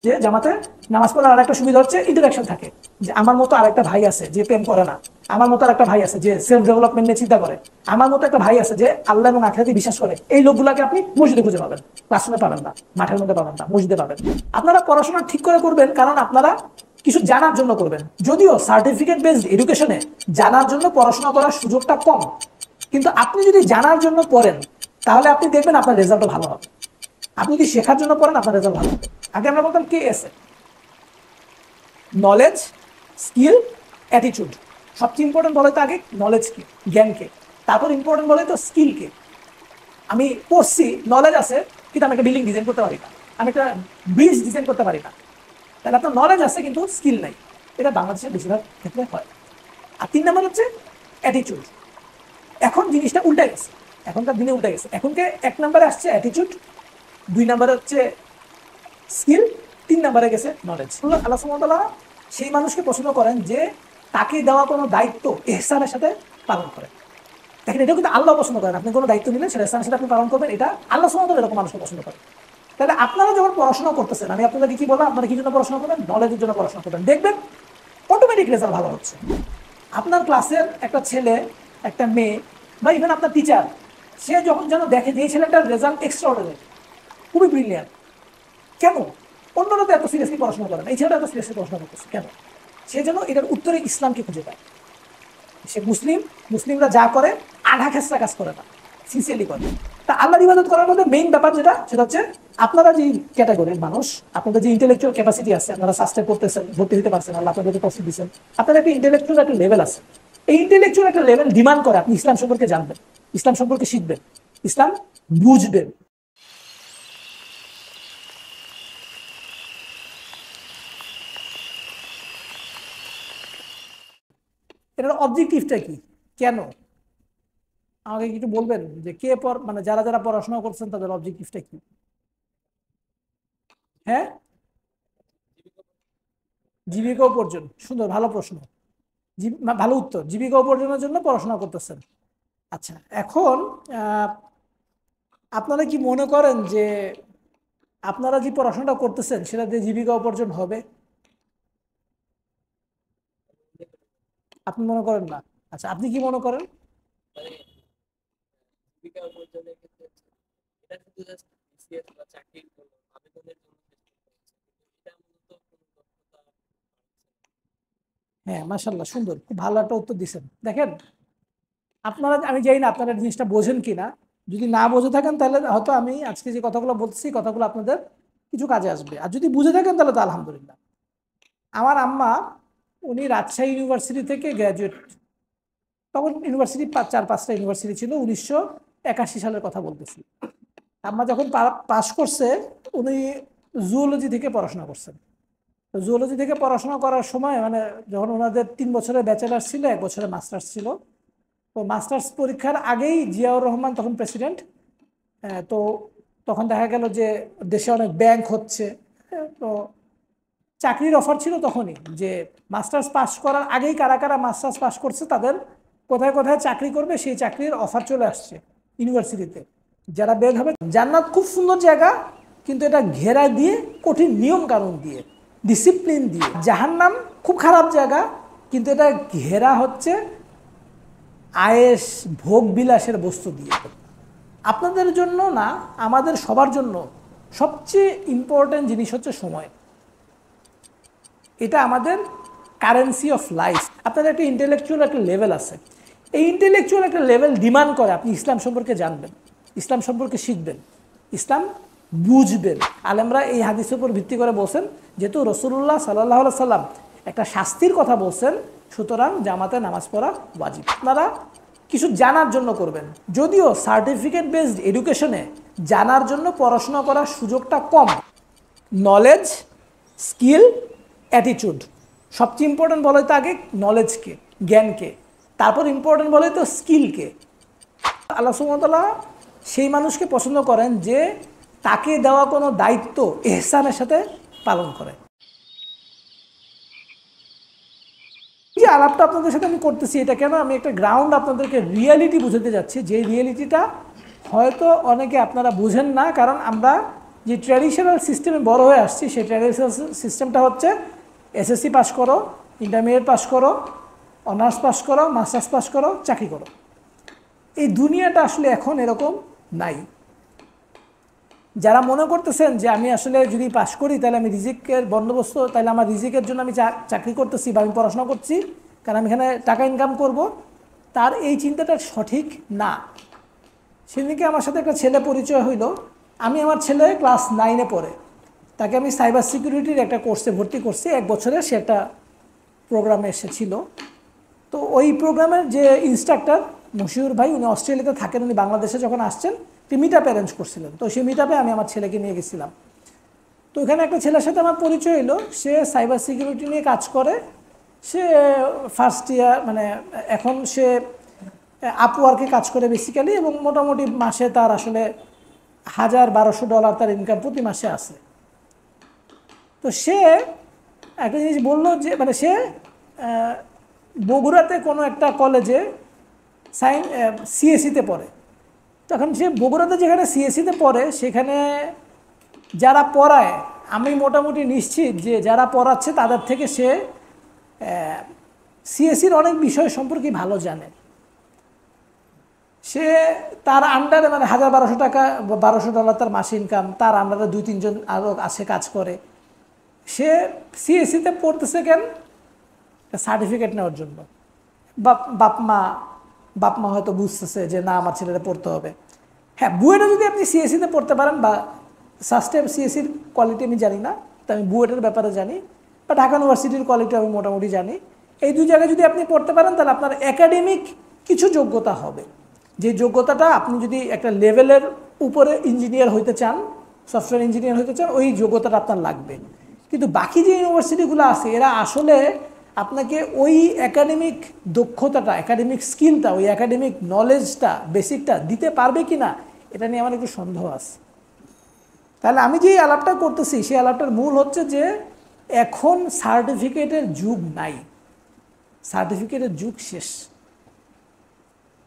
যে জামাতে নামাজ পড়ার আরেকটা সুবিধা হচ্ছে ইন্টারাকশন থাকে, যে আমার মতো আরেকটা ভাই আছে যে প্রেম করে না, আমার মতো একটা ভাই আছে যে সেলফ ডেভেলপমেন্ট নিয়ে চিন্তা করে, আমার মতো একটা ভাই আছে যে আল্লাহ এবং আখিরাতে বিশ্বাস করে। এই লোকগুলাকে আপনি মসজিদে খুঁজে পাবেন, ক্লাসরুমে পাবেন না, মাঠের মধ্যে পাবেন না, মসজিদে পাবেন। আপনারা পড়াশোনা ঠিক করে করবেন কারণ আপনারা কিছু জানার জন্য করবেন। যদিও সার্টিফিকেট বেসড এডুকেশনে জানার জন্য পড়াশোনা করার সুযোগটা কম, কিন্তু আপনি যদি জানার জন্য পড়েন তাহলে আপনি দেখবেন আপনার রেজাল্টও ভালো হবে। আপনি যদি শেখার জন্য পড়েন আপনার রেজাল্ট ভালো হবে। আগে আমরা বলতাম কে এসে নলেজ, স্কিল, অ্যাটিটিউড। সবচেয়ে ইম্পর্টেন্ট বলে তো আগে নলেজকে, জ্ঞানকে, তারপর ইম্পর্টেন্ট বলে তো স্কিলকে। আমি পড়ছি, নলেজ আছে, কিন্তু আমি একটা বিল্ডিং ডিজাইন করতে পারি না, আমি একটা ব্রিজ ডিজাইন করতে পারি না। তাহলে আপনার নলেজ আছে কিন্তু স্কিল নাই। এটা বাংলাদেশের বেশিরভাগ ক্ষেত্রে হয়। আর 3 নম্বর হচ্ছে অ্যাটিটিউড। এখন জিনিসটা উল্টে গেছে, এখনকার দিনে উল্টে গেছে। এখনকে 1 নম্বরে আসছে অ্যাটিটিউড, 2 নম্বরে হচ্ছে স্কিল, 3 নম্বরে গেছে নলেজ। আল্লাহ সুবহানাহু ওয়া তাআলা সেই মানুষকে পছন্দ করেন যে তাকে দেওয়া কোনো দায়িত্ব ইহসানের সাথে পালন করে। দেখেন, এটাও কিন্তু আল্লাহ পছন্দ করেন। আপনি কোনো দায়িত্ব নিলেন সেটা ইহসানের সাথে আপনি পালন করবেন, এটা আল্লাহ সুবহানাহু ওয়া তাআলা এরকম মানুষকে পছন্দ করেন। তাহলে আপনারা যখন পড়াশোনা করতেছেন, আমি আপনাদেরকে কি বলবো, আপনারা কি জন্য পড়াশোনা করবেন? নলেজের জন্য পড়াশোনা করবেন। দেখবেন অটোমেটিক রেজাল্ট ভালো হচ্ছে। আপনার ক্লাসের একটা ছেলে, একটা মেয়ে, বা ইভেন আপনার টিচার, সে যখন যেন দেখে যে এই ছেলেটার রেজাল্ট এক্সট্রাঅর্ডিনারি, খুবই ব্রিলিয়ান্ট, কেন অন্যরা তো এত সিরিয়াসলি পড়াশোনা করে না, এই ছেলেটা এত সিরিয়াসলি পড়াশোনা করতেছে কেন? সে যেন এটার উত্তরে ইসলামকে খুঁজে পায়। সে মুসলিম, মুসলিমরা যা করে আধা খেসরা কাজ করে না, সিনসিয়ারলি করে। তা আল্লাহর ইবাদত করার মধ্যে মেইন ব্যাপার যেটা, সেটা হচ্ছে আপনারা যে ক্যাটাগরির মানুষ, আপনাদের যে ইন্টেলেকচুয়াল ক্যাপাসিটি আছে, আপনারা সাস্টেন করতেছেন, ভর্তি হতে পারছেন, আল্লাহ আপনাদের তৌফিক দিয়েছেন, আপনাদের একটা ইন্টেলেকচুয়াল একটা লেভেল আছে। এই ইন্টেলেকচুয়াল একটা লেভেল ডিমান্ড করে আপনি ইসলাম সম্পর্কে জানবেন, ইসলাম সম্পর্কে শিখবেন, ইসলাম বুঝবেন। এটার অবজেক্টিভটা কি, কেন? আমাকে একটু বলবেন যে কে মানে যারা যারা পড়াশোনা করছেন তাদের অবজেক্টিভটা কি? হ্যাঁ, জীবিকা উপার্জন। সুন্দর, ভালো প্রশ্ন, ভালো উত্তর। জীবিকা উপার্জনের জন্য পড়াশোনা করতেছেন। আচ্ছা, এখন আপনারা কি মনে করেন যে আপনারা যে পড়াশোনাটা করতেছেন সেটা দিয়ে জীবিকা উপার্জন হবে? আপনি মনে করেন না? আচ্ছা, আপনি কি মনে করেন? হ্যাঁ, মাশাআল্লাহ, সুন্দর, খুব ভালো একটা উত্তর দিচ্ছেন। দেখেন, আপনারা, আমি জানি না আপনারা জিনিসটা বোঝেন কিনা। যদি না বুঝে থাকেন তাহলে হয়তো আমি আজকে যে কথাগুলো বলছি কথাগুলো আপনাদের কিছু কাজে আসবে, আর যদি বুঝে থাকেন তাহলে তো আলহামদুলিল্লাহ। আমার আম্মা, উনি রাজশাহী ইউনিভার্সিটি থেকে গ্র্যাজুয়েট। তখন ইউনিভার্সিটি 4-5টা ইউনিভার্সিটি ছিল, 1981 সালের কথা বলতেছি। আম্মা যখন পাশ করছে, উনি জুওলজি থেকে পড়াশোনা করছেন। জুওলজি থেকে পড়াশোনা করার সময়, মানে যখন ওনাদের 3 বছরের ব্যাচেলার ছিল, 1 বছরের মাস্টার্স ছিল, তো মাস্টার্স পরীক্ষার আগেই জিয়াউর রহমান তখন প্রেসিডেন্ট। তো তখন দেখা গেল যে দেশে অনেক ব্যাংক হচ্ছে, তো চাকরির অফার ছিল তখনই, যে মাস্টার্স পাস করার আগেই কারা কারা মাস্টার্স পাস করছে তাদের কোথায় কোথায় চাকরি করবে সেই চাকরির অফার চলে আসছে ইউনিভার্সিটিতে। যারা বের হবে, জান্নাত খুব সুন্দর জায়গা, কিন্তু এটা ঘেরা দিয়ে কঠিন নিয়ম কানুন দিয়ে, ডিসিপ্লিন দিয়ে। জাহান্নাম খুব খারাপ জায়গা, কিন্তু এটা ঘেরা হচ্ছে আয়েশ ভোগ বিলাসের বস্তু দিয়ে। আপনাদের জন্য না, আমাদের সবার জন্য সবচেয়ে ইম্পর্টেন্ট জিনিস হচ্ছে সময়। এটা আমাদের কারেন্সি অফ লাইফ। আপনাদের একটা ইন্টেলেকচুয়াল একটা লেভেল আছে, এই ইন্টেলেকচুয়াল একটা লেভেল ডিমান্ড করে আপনি ইসলাম সম্পর্কে জানবেন, ইসলাম সম্পর্কে শিখবেন, ইসলাম বুঝবেন। আলেমরা এই হাদিসের উপর ভিত্তি করে বলছেন, যেহেতু রাসূলুল্লাহ সাল্লাল্লাহু আলাইহি সাল্লাম একটা শাস্তির কথা বলছেন, সুতরাং জামাতে নামাজ পড়া ওয়াজিব। আপনারা কিছু জানার জন্য করবেন। যদিও সার্টিফিকেট বেসড এডুকেশনে জানার জন্য পড়াশোনা করার সুযোগটা কম, নলেজ, স্কিল, অ্যাটিটিউড। সবচেয়ে ইম্পর্টেন্ট বলে তো আগে নলেজকে, জ্ঞানকে, তারপর ইম্পর্টেন্ট বলে তো স্কিলকে। আল্লাহ সুবহানাহু ওয়া তাআলা সেই মানুষকে পছন্দ করেন যে তাকে দেওয়া কোনো দায়িত্ব ইহসানের সাথে পালন করে। যে আলাপটা আপনাদের সাথে আমি করতেছি, এটা কেন, আমি একটা গ্রাউন্ড আপনাদেরকে রিয়েলিটি বুঝাতে যাচ্ছি, যে রিয়েলিটিটা হয়তো অনেকে আপনারা বুঝেন না, কারণ আমরা যে ট্র্যাডিশনাল সিস্টেমে বড় হয়ে আসছি, সেই ট্র্যাডিশনাল সিস্টেমটা হচ্ছে এসএসসি পাস করো, ইন্টারমিডিয়েট পাস করো, অনার্স পাস করো, মাস্টার্স পাস করো, চাকরি করো। এই দুনিয়াটা আসলে এখন এরকম নাই। যারা মনে করতেছেন যে আমি আসলে যদি পাস করি তাহলে আমি রিজিকের বন্দোবস্ত, তাহলে আমার রিজিকের জন্য আমি চাকরি করতেছি বা আমি পড়াশোনা করছি কারণ আমি এখানে টাকা ইনকাম করব, তার এই চিন্তাটা সঠিক না। সেদিনকে আমার সাথে একটা ছেলে পরিচয় হইল। আমি আমার ছেলে ক্লাস 9-এ পড়ে, তাকে আমি সাইবার সিকিউরিটির একটা কোর্সে ভর্তি করছি, 1 বছরের সে একটা প্রোগ্রামে এসেছিল। তো ওই প্রোগ্রামের যে ইনস্ট্রাক্টর মশিউর ভাই, উনি অস্ট্রেলিয়াতে থাকেন, উনি বাংলাদেশে যখন আসছেন একটি মিট আপ অ্যারেঞ্জ করছিলেন। তো সেই মিট আপে আমি আমার ছেলেকে নিয়ে গেছিলাম। তো ওখানে একটা ছেলের সাথে আমার পরিচয় হলো, সে সাইবার সিকিউরিটি নিয়ে কাজ করে। সে ফার্স্ট ইয়ার, মানে এখন সে আপওয়ার্কে কাজ করে বেসিক্যালি, এবং মোটামুটি মাসে তার আসলে $1000-1200 তার ইনকাম প্রতি মাসে আছে। তো সে একটা জিনিস বললো যে মানে সে বগুড়াতে কোনো একটা কলেজে সিএসিতে পড়ে। তখন সে বগুড়াতে যেখানে সিএসিতে পড়ে সেখানে যারা পড়ায়, আমি মোটামুটি নিশ্চিত যে যারা পড়াচ্ছে তাদের থেকে সে সিএসির অনেক বিষয় সম্পর্কে ভালো জানে। সে তার আন্ডারে মানে $1000-1200 $1200 তার মাসে ইনকাম, তার আন্ডারে 2-3 জন আরও আছে কাজ করে। সে সিএসিতে পড়তেছে কেন? সার্টিফিকেট নেওয়ার জন্য। বাপ মা হয়তো বুঝতেছে যে না, আমার ছেলেটা পড়তে হবে। হ্যাঁ, বুয়েটে যদি আপনি সিএসিতে পড়তে পারেন, বা সাস্টেম সিএসির কোয়ালিটি আমি জানি না, তো আমি বুয়েটের ব্যাপারে জানি, বা ঢাকা ইউনিভার্সিটির কোয়ালিটি আমি মোটামুটি জানি। এই 2 জায়গায় যদি আপনি পড়তে পারেন তাহলে আপনার একাডেমিক কিছু যোগ্যতা হবে, যে যোগ্যতাটা আপনি যদি একটা লেভেলের উপরে ইঞ্জিনিয়ার হইতে চান, সফটওয়্যার ইঞ্জিনিয়ার হইতে চান, ওই যোগ্যতাটা আপনার লাগবে। কিন্তু বাকি যে ইউনিভার্সিটিগুলো আছে এরা আসলে আপনাকে ওই একাডেমিক দক্ষতাটা, একাডেমিক স্কিলটা, ওই একাডেমিক নলেজটা, বেসিকটা দিতে পারবে কি না, এটা নিয়ে আমার একটু সন্দেহ আছে। তাহলে আমি যে আলাপটা করতেছি সেই আলাপটার মূল হচ্ছে যে এখন সার্টিফিকেটের যুগ নাই, সার্টিফিকেটের যুগ শেষ।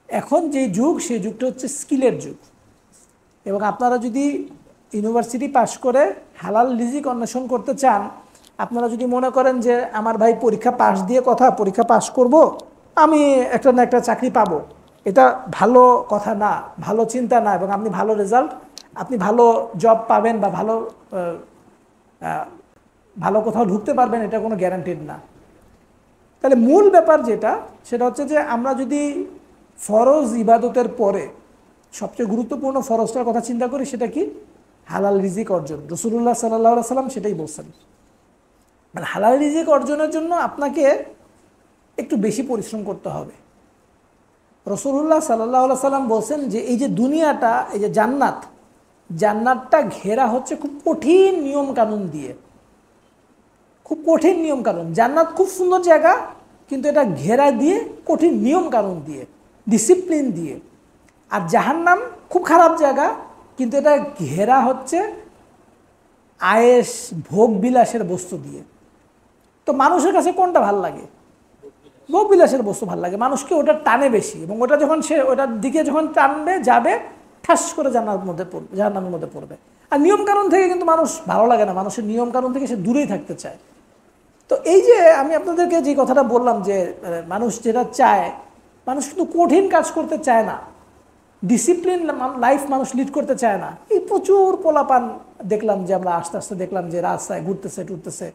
এখন যে যুগ, সেই যুগটা হচ্ছে স্কিলের যুগ। এবং আপনারা যদি ইউনিভার্সিটি পাশ করে হালাল রিজিক অন্বেষণ করতে চান, আপনারা যদি মনে করেন যে আমার ভাই পরীক্ষা পাশ দিয়ে কথা, পরীক্ষা পাশ করব, আমি একটা না একটা চাকরি পাবো, এটা ভালো কথা না, ভালো চিন্তা না। এবং আপনি ভালো রেজাল্ট, আপনি ভালো জব পাবেন বা ভালো কোথাও ঢুকতে পারবেন, এটা কোনো গ্যারান্টিড না। তাহলে মূল ব্যাপার যেটা, সেটা হচ্ছে যে আমরা যদি ফরজ ইবাদতের পরে সবচেয়ে গুরুত্বপূর্ণ ফরজটার কথা চিন্তা করি, সেটা কি? হালাল রিজিক অর্জন। রাসূলুল্লাহ সাল্লাল্লাহু আলাইহি সাল্লাম সেটাই বলছেন। মানে হালাল রিজিক অর্জনের জন্য আপনাকে একটু বেশি পরিশ্রম করতে হবে। রাসূলুল্লাহ সাল্লাল্লাহু আলাইহি সাল্লাম বলছেন যে এই যে দুনিয়াটা, এই যে জান্নাতটা ঘেরা হচ্ছে খুব কঠিন নিয়ম কানুন দিয়ে, খুব কঠিন নিয়ম কানুন। জান্নাত খুব সুন্দর জায়গা, কিন্তু এটা ঘেরা দিয়ে কঠিন নিয়ম কানুন দিয়ে, ডিসিপ্লিন দিয়ে। আর জাহান্নাম খুব খারাপ জায়গা, কিন্তু এটা ঘেরা হচ্ছে আয়েশ ভোগ বিলাসের বস্তু দিয়ে। তো মানুষের কাছে কোনটা ভাল লাগে? ভোগ বিলাসের বস্তু ভাল লাগে, মানুষকে ওটা টানে বেশি। এবং ওটা যখন সে ওটার দিকে যখন টানবে যাবে, ঠাস করে জাহান্নামের মধ্যে পড়বে। আর নিয়মকানুন থেকে কিন্তু মানুষ ভালো লাগে না, মানুষের নিয়মকানুন থেকে সে দূরেই থাকতে চায়। তো এই যে আমি আপনাদেরকে যে কথাটা বললাম যে মানুষ যেটা চায়, মানুষ কিন্তু কঠিন কাজ করতে চায় না, ডিসিপ্লিন লাইফ মানুষ লিড করতে চায় না। এই প্রচুর পোলাপান দেখলাম যে আমরা আস্তে আস্তে দেখলাম যে রাস্তায় ঘুরতেছে টুরতেছে।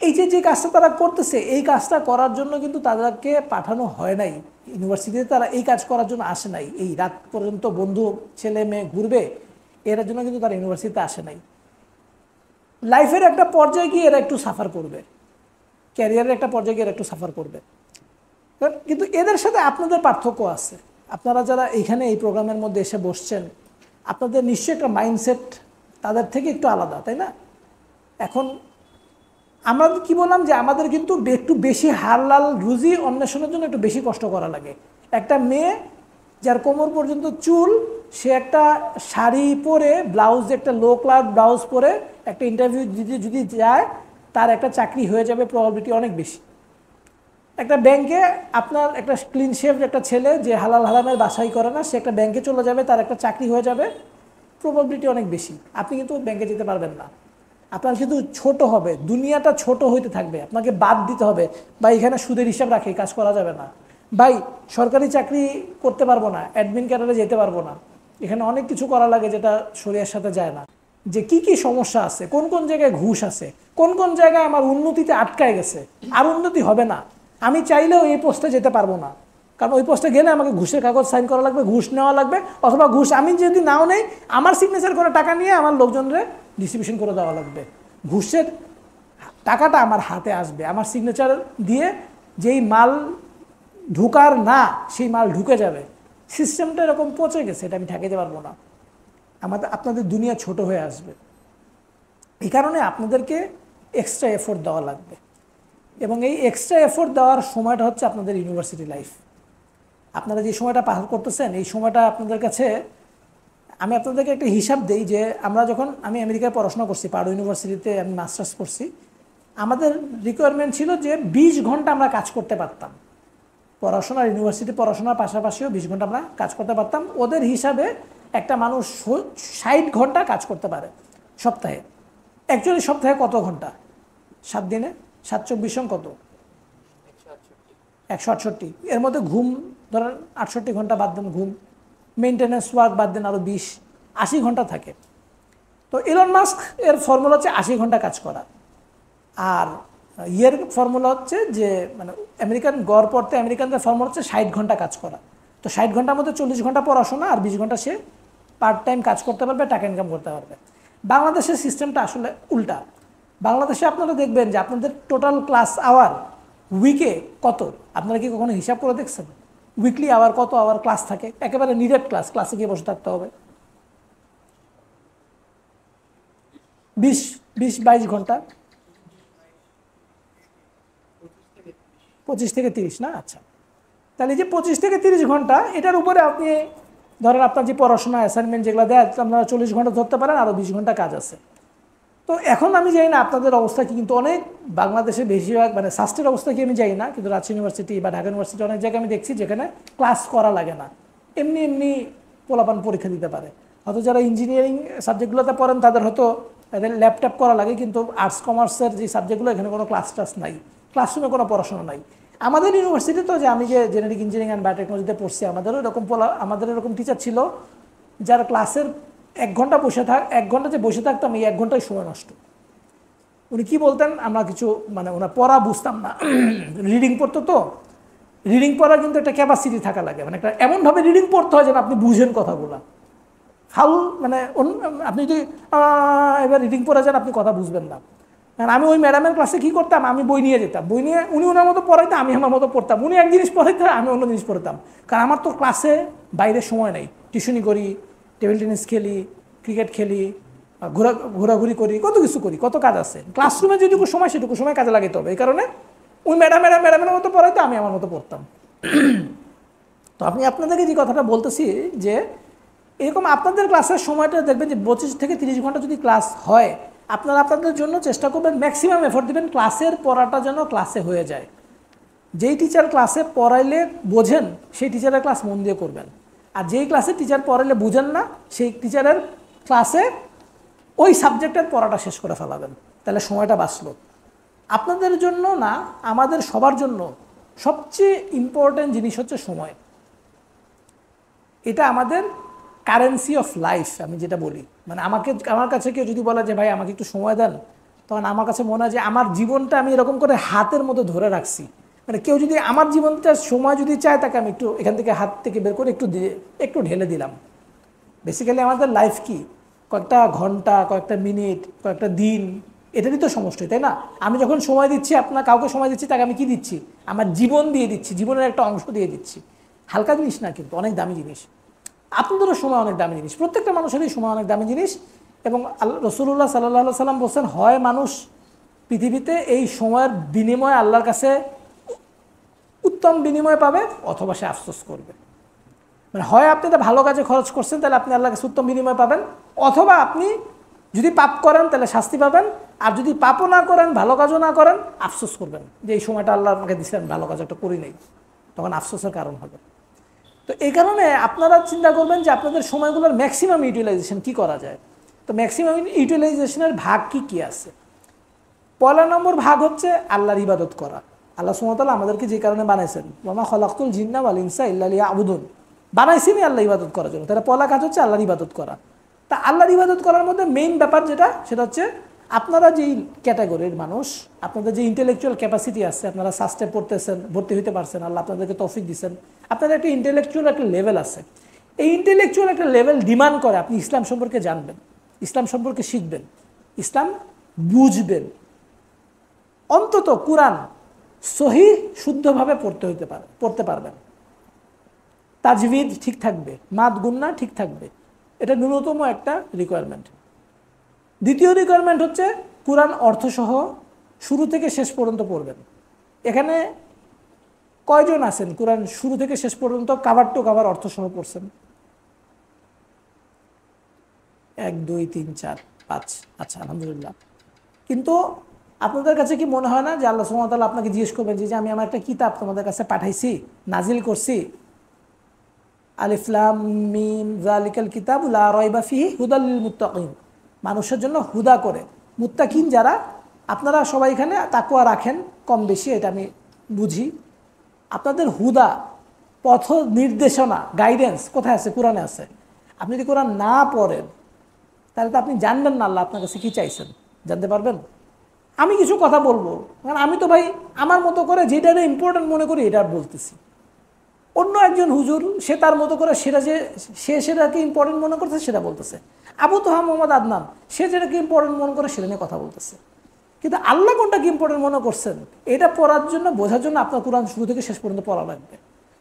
এই যে কাজটা তারা করতেছে, এই কাজটা করার জন্য কিন্তু তাদেরকে পাঠানো হয় নাই ইউনিভার্সিটিতে, তারা এই কাজ করার জন্য আসে নাই। এই রাত পর্যন্ত বন্ধু ছেলে মেয়ে ঘুরবে, এর জন্য কিন্তু তারা ইউনিভার্সিটিতে আসে নাই। লাইফের একটা পর্যায়ে গিয়ে এরা একটু সাফার করবে, ক্যারিয়ারের একটা পর্যায়ে গিয়ে এরা একটু সাফার করবে। কিন্তু এদের সাথে আপনাদের পার্থক্য আছে। আপনারা যারা এইখানে এই প্রোগ্রামের মধ্যে এসে বসছেন, আপনাদের নিশ্চয়ই একটা মাইন্ডসেট তাদের থেকে একটু আলাদা, তাই না? এখন আমরা কি বললাম যে আমাদের কিন্তু একটু বেশি হালাল রুজি অন্বেষণের জন্য একটু বেশি কষ্ট করা লাগে। একটা মেয়ে যার কোমর পর্যন্ত চুল, সে একটা শাড়ি পরে, ব্লাউজ, একটা লো ক্লাস ব্লাউজ পরে একটা ইন্টারভিউ যদি যায়, তার একটা চাকরি হয়ে যাবে প্রবাবিলিটি অনেক বেশি। একটা ব্যাংকে আপনার একটা ক্লিন শেভ একটা ছেলে যে হালাল হারামের বাছাই করে না, সে একটা ব্যাংকে চলে যাবে, তার একটা চাকরি হয়ে যাবে। প্রবাবিলিটি অনেক বেশি আপনি কিন্তু ব্যাংকে যেতে পারবেন না। আপনার কিন্তু ছোট হবে, দুনিয়াটা ছোট হইতে থাকবে, আপনাকে বাদ দিতে হবে। বা এখানে সুদের হিসাব রাখে কাজ করা যাবে না, ভাই সরকারি চাকরি করতে পারবো না, অ্যাডমিন ক্যাডারে যেতে পারবো না, এখানে অনেক কিছু করা লাগে যেটা শরীরের সাথে যায় না। যে কি কি সমস্যা আছে, কোন কোন জায়গায় ঘুষ আছে, কোন কোন জায়গায় আমার উন্নতিতে আটকায় গেছে, আর উন্নতি হবে না, আমি চাইলেও এই পোস্টে যেতে পারবো না, কারণ ওই পোস্টে গেলে আমাকে ঘুষের কাগজ সাইন করা লাগবে, ঘুষ নেওয়া লাগবে, অথবা ঘুষ আমি যদি নাও নেই আমার সিগনেচার করে টাকা নিয়ে আমার লোকজনরে ডিস্ট্রিবিউশন করে দেওয়া লাগবে। ঘুষের টাকাটা আমার হাতে আসবে, আমার সিগনেচার দিয়ে যেই মাল ঢুকার না সেই মাল ঢুকে যাবে। সিস্টেমটা এরকম পচে গেছে, এটা আমি ঠেকাতে পারবো না। আপনাদের দুনিয়া ছোট হয়ে আসবে, এই কারণে আপনাদেরকে এক্সট্রা এফোর্ট দেওয়া লাগবে। এবং এই এক্সট্রা এফোর্ট দেওয়ার সময়টা হচ্ছে আপনাদের ইউনিভার্সিটি লাইফ। আপনারা যে সময়টা পার করতেছেন এই সময়টা আপনাদের কাছে, আমি আপনাদেরকে একটা হিসাব দিই যে আমি আমেরিকায় পড়াশোনা করছি, পার্ডু ইউনিভার্সিটিতে আমি মাস্টার্স করছি। আমাদের রিকোয়ারমেন্ট ছিল যে 20 ঘন্টা আমরা কাজ করতে পারতাম, ইউনিভার্সিটি পড়াশোনার পাশাপাশিও 20 ঘন্টা আমরা কাজ করতে পারতাম। ওদের হিসাবে একটা মানুষ 60 ঘন্টা কাজ করতে পারে সপ্তাহে। অ্যাকচুয়ালি সপ্তাহে কত ঘন্টা? 7 দিনে 7 24 কত? 168। এর মধ্যে ঘুম ধরেন 68 ঘন্টা বাদ দেন, ঘুম মেনটেন্যান্স ওয়ার্ক বাদ দেন আরও 20-80 ঘন্টা থাকে। তো ইলন মাস্ক এর ফর্মুলা হচ্ছে 80 ঘন্টা কাজ করা, আর ইয়ের ফর্মুলা হচ্ছে যে মানে আমেরিকান গড় পড়তে আমেরিকানদের ফর্মুলা হচ্ছে 60 ঘন্টা কাজ করা। তো 60 ঘন্টার মধ্যে 40 ঘন্টা পড়াশোনা আর 20 ঘন্টা সে পার্ট টাইম কাজ করতে পারবে, টাকা ইনকাম করতে পারবে। বাংলাদেশের সিস্টেমটা আসলে উল্টা। বাংলাদেশে আপনারা দেখবেন যে আপনাদের টোটাল ক্লাস আওয়ার উইকে কত, আপনারা কি কখনো হিসাব করে দেখছেন? উইকলি আওয়ার কত আওয়ার ক্লাস থাকে? একেবারে নিডেড ক্লাসে গিয়ে বসে থাকতে হবে 20-22 ঘন্টা, 25 থেকে 30 না? আচ্ছা, তাহলে যে 25 থেকে 30 ঘন্টা, এটার উপরে আপনি ধরেন আপনার যে পড়াশোনা অ্যাসাইনমেন্ট যেগুলো দেয় আপনারা 40 ঘন্টা ধরতে পারেন, আরও 20 ঘন্টা কাজ আছে। তো এখন আমি জানি না আপনাদের অবস্থা কি, কিন্তু অনেক বাংলাদেশে বেশিরভাগ মানে সাস্টের অবস্থা কি আমি জানি না, কিন্তু রাজশাহী ইউনিভার্সিটি বা ঢাকা ইউনিভার্সিটি অনেক জায়গায় আমি দেখছি যেখানে ক্লাস করা লাগে না, এমনি এমনি পোলাপান পরীক্ষা দিতে পারে। হয়তো যারা ইঞ্জিনিয়ারিং সাবজেক্টগুলোতে পড়েন তাদের হয়তো তাদের ল্যাপটপ করা লাগে, কিন্তু আর্টস কমার্সের যে সাবজেক্টগুলো এখানে কোনো ক্লাস টাস নাই, ক্লাসরুমে কোনো পড়াশোনা নাই। আমাদের ইউনিভার্সিটি তো, যে আমি যে জেনেটিক ইঞ্জিনিয়ারিং অ্যান্ড বায়োটেকনোলজিতে পড়ছি, আমাদের এরকম টিচার ছিল যারা ক্লাসের 1 ঘন্টা যে বসে থাকতাম, এই 1 ঘন্টায় সময় নষ্ট। উনি কি বলতেন, আমরা কিছু মানে ওনার পড়া বুঝতাম না, রিডিং পড়তো, তো রিডিং পড়ার কিন্তু একটা ক্যাপাসিটি থাকা লাগে, মানে একটা এমনভাবে রিডিং পড়তে হয় যেন আপনি বুঝেন কথাগুলো। মানে আপনি যদি এবার রিডিং পড়ে যান আপনি কথা বুঝবেন না। কারণ আমি ওই ম্যাডামের ক্লাসে কী করতাম, আমি বই নিয়ে যেতাম, বই নিয়ে উনি ওনার মতো পড়াইতাম, আমি আমার মতো পড়তাম, উনি এক জিনিস পড়াইতাম, আমি অন্য জিনিস পড়তাম। কারণ আমার তো ক্লাসে বাইরে সময় নেই, টিউশনি করি, টেবিল টেনিস খেলি, ক্রিকেট খেলি, ঘোরাঘুরি করি, কত কিছু করি, কত কাজ আছে। ক্লাসরুমে যেটুকু সময় সেটুকু সময় কাজে লাগাতে হবে। এই কারণে ওই ম্যাডামের মতো পড়াইতো, আমি আমার মতো পড়তাম। তো আপনাদেরকে যে কথাটা বলতেছি যে এরকম আপনাদের ক্লাসের সময়টা দেখবেন যে 25 থেকে 30 ঘন্টা যদি ক্লাস হয়, আপনারা আপনাদের জন্য চেষ্টা করবেন, ম্যাক্সিমাম এফোর্ট দেবেন ক্লাসের পড়াটা যেন ক্লাসে হয়ে যায়। যেই টিচার ক্লাসে পড়াইলে বোঝেন সেই টিচারের ক্লাস মন দিয়ে করবেন, আর যেই ক্লাসে টিচার পড়াইলে বুঝেন না সেই টিচারের ক্লাসে ওই সাবজেক্টের পড়াটা শেষ করে ফেলাবেন, তাহলে সময়টা বাঁচলো। আপনাদের জন্য না, আমাদের সবার জন্য সবচেয়ে ইম্পর্ট্যান্ট জিনিস হচ্ছে সময়। এটা আমাদের কারেন্সি অফ লাইফ, আমি যেটা বলি। মানে আমার কাছে কেউ যদি বলে যে ভাই আমাকে একটু সময় দেন, তখন আমার কাছে মনে হয় যে আমার জীবনটা আমি এরকম করে হাতের মধ্যে ধরে রাখছি। মানে কেউ যদি আমার জীবনটা সময় যদি চায়, তাকে আমি একটু এখান থেকে হাত থেকে বের করে একটু ঢেলে দিলাম। বেসিক্যালি আমাদের লাইফ কি, কয়েকটা ঘন্টা, কয়েকটা মিনিট, কয়েকটা দিন, এটারই তো সমষ্টি, তাই না? আমি যখন সময় দিচ্ছি, কাউকে সময় দিচ্ছি, তাকে আমি কি দিচ্ছি? আমার জীবন দিয়ে দিচ্ছি, জীবনের একটা অংশ দিয়ে দিচ্ছি। হালকা জিনিস না, কিন্তু অনেক দামি জিনিস। আপনাদেরও সময় অনেক দামি জিনিস, প্রত্যেকটা মানুষেরই সময় অনেক দামি জিনিস। এবং রাসূলুল্লাহ সাল্লাল্লাহু আলাইহি সাল্লাম বলছেন, হয় মানুষ পৃথিবীতে এই সময়ের বিনিময়ে আল্লাহর কাছে উত্তম বিনিময় পাবে, অথবা সে আফসোস করবে। মানে হয় আপনি তো ভালো কাজে খরচ করছেন, তাহলে আপনি আল্লাহর কাছে উত্তম বিনিময় পাবেন, অথবা আপনি যদি পাপ করেন তাহলে শাস্তি পাবেন, আর যদি পাপও না করেন, ভালো কাজও না করেন, আফসোস করবেন যে এই সময়টা আল্লাহ আমাকে দিচ্ছেন, ভালো কাজ একটা করি নেই, তখন আফসোসের কারণ হবে। তো এই কারণে আপনারা চিন্তা করবেন যে আপনাদের সময়গুলোর ম্যাক্সিমাম ইউটিলাইজেশন কি করা যায়। তো ম্যাক্সিমাম ইউটিলাইজেশনের ভাগ কি কি আছে? পয়লা নম্বর ভাগ হচ্ছে আল্লাহর ইবাদত করা। আল্লাহ সুবহানাহু ওয়া তাআলা আমাদেরকে যে কারণে বানাইছেন, ওয়ামা খালাকতুল জিন্না ওয়াল ইনসা ইল্লা লিয়াবুদুন, বানাইছেনই আল্লাহ ইবাদত করার জন্য। তাহলে পয়লা কাজ হচ্ছে আল্লাহর ইবাদত করা। তা আল্লাহর ইবাদত করার মধ্যে মেইন ব্যাপার যেটা, সেটা হচ্ছে আপনারা যেই ক্যাটাগরির মানুষ, আপনাদের যে ইন্টেলেকচুয়াল ক্যাপাসিটি আছে, আপনারা সাস্টে পড়তেছেন, ভর্তি হইতে পারছেন, আল্লাহ আপনাদেরকে তৌফিক দিচ্ছেন, আপনাদের একটা ইন্টেলেকচুয়াল একটা লেভেল আছে। এই ইন্টেলেকচুয়াল একটা লেভেল ডিমান্ড করে আপনি ইসলাম সম্পর্কে জানবেন, ইসলাম সম্পর্কে শিখবেন, ইসলাম বুঝবেন, অন্তত কুরআন সহি শুদ্ধভাবে পড়তে পারবেন, তাজবিদ ঠিক থাকবে, মাদ গুন্না ঠিক থাকবে, এটা ন্যূনতম একটা রিকোয়ারমেন্ট। দ্বিতীয় রিকোয়ারমেন্ট হচ্ছে কুরআন অর্থসহ শুরু থেকে শেষ পর্যন্ত পড়বেন। এখানে কয়জন আছেন কুরআন শুরু থেকে শেষ পর্যন্ত কাভার টু কাভার অর্থসহ পড়ছেন? 1 2 3 4 5, আচ্ছা আলহামদুলিল্লাহ। কিন্তু আপনাদের কাছে কি মনে হয় না যে আল্লাহ সুবহানাহু ওয়া তাআলা আপনাকে জিজ্ঞেস করবেন যে আমি আমার একটা কিতাব তোমাদের কাছে পাঠাইছি, নাজিল করছি, আলিফ লাম মিম যালিকাল কিতাবু লা রাইবা ফিহি হুদাল লিল মুত্তাকিন, মানুষের জন্য হুদা করে, মুত্তাকিন যারা, আপনারা সবাই এখানে তাকওয়া রাখেন কম বেশি, এটা আমি বুঝি। আপনাদের হুদা, পথ নির্দেশনা, গাইডেন্স কোথায় আছে? কোরআনে আছে। আপনি যদি কোরআন না পড়েন তাহলে তো আপনি জানবেন না আল্লাহ আপনার কাছে কী চাইছেন, জানতে পারবেন? আমি কিছু কথা বলবো, কারণ আমি তো ভাই আমার মতো করে যেটা ইম্পর্টেন্ট মনে করি এটা বলতেছি। অন্য একজন হুজুর সে তার মতো করে সেটাকে ইম্পর্টেন্ট মনে করছে সেটা বলতেছে। আবু তোহা মোহাম্মদ আদনান সে যেটাকে ইম্পর্টেন্ট মনে করে সেটা নিয়ে কথা বলতেছে। কিন্তু আল্লাহ কোনটাকে ইম্পর্টেন্ট মনে করছেন এটা পড়ার জন্য, বোঝার জন্য আপনার কোরআন শুরু থেকে শেষ পর্যন্ত পড়া লাগবে।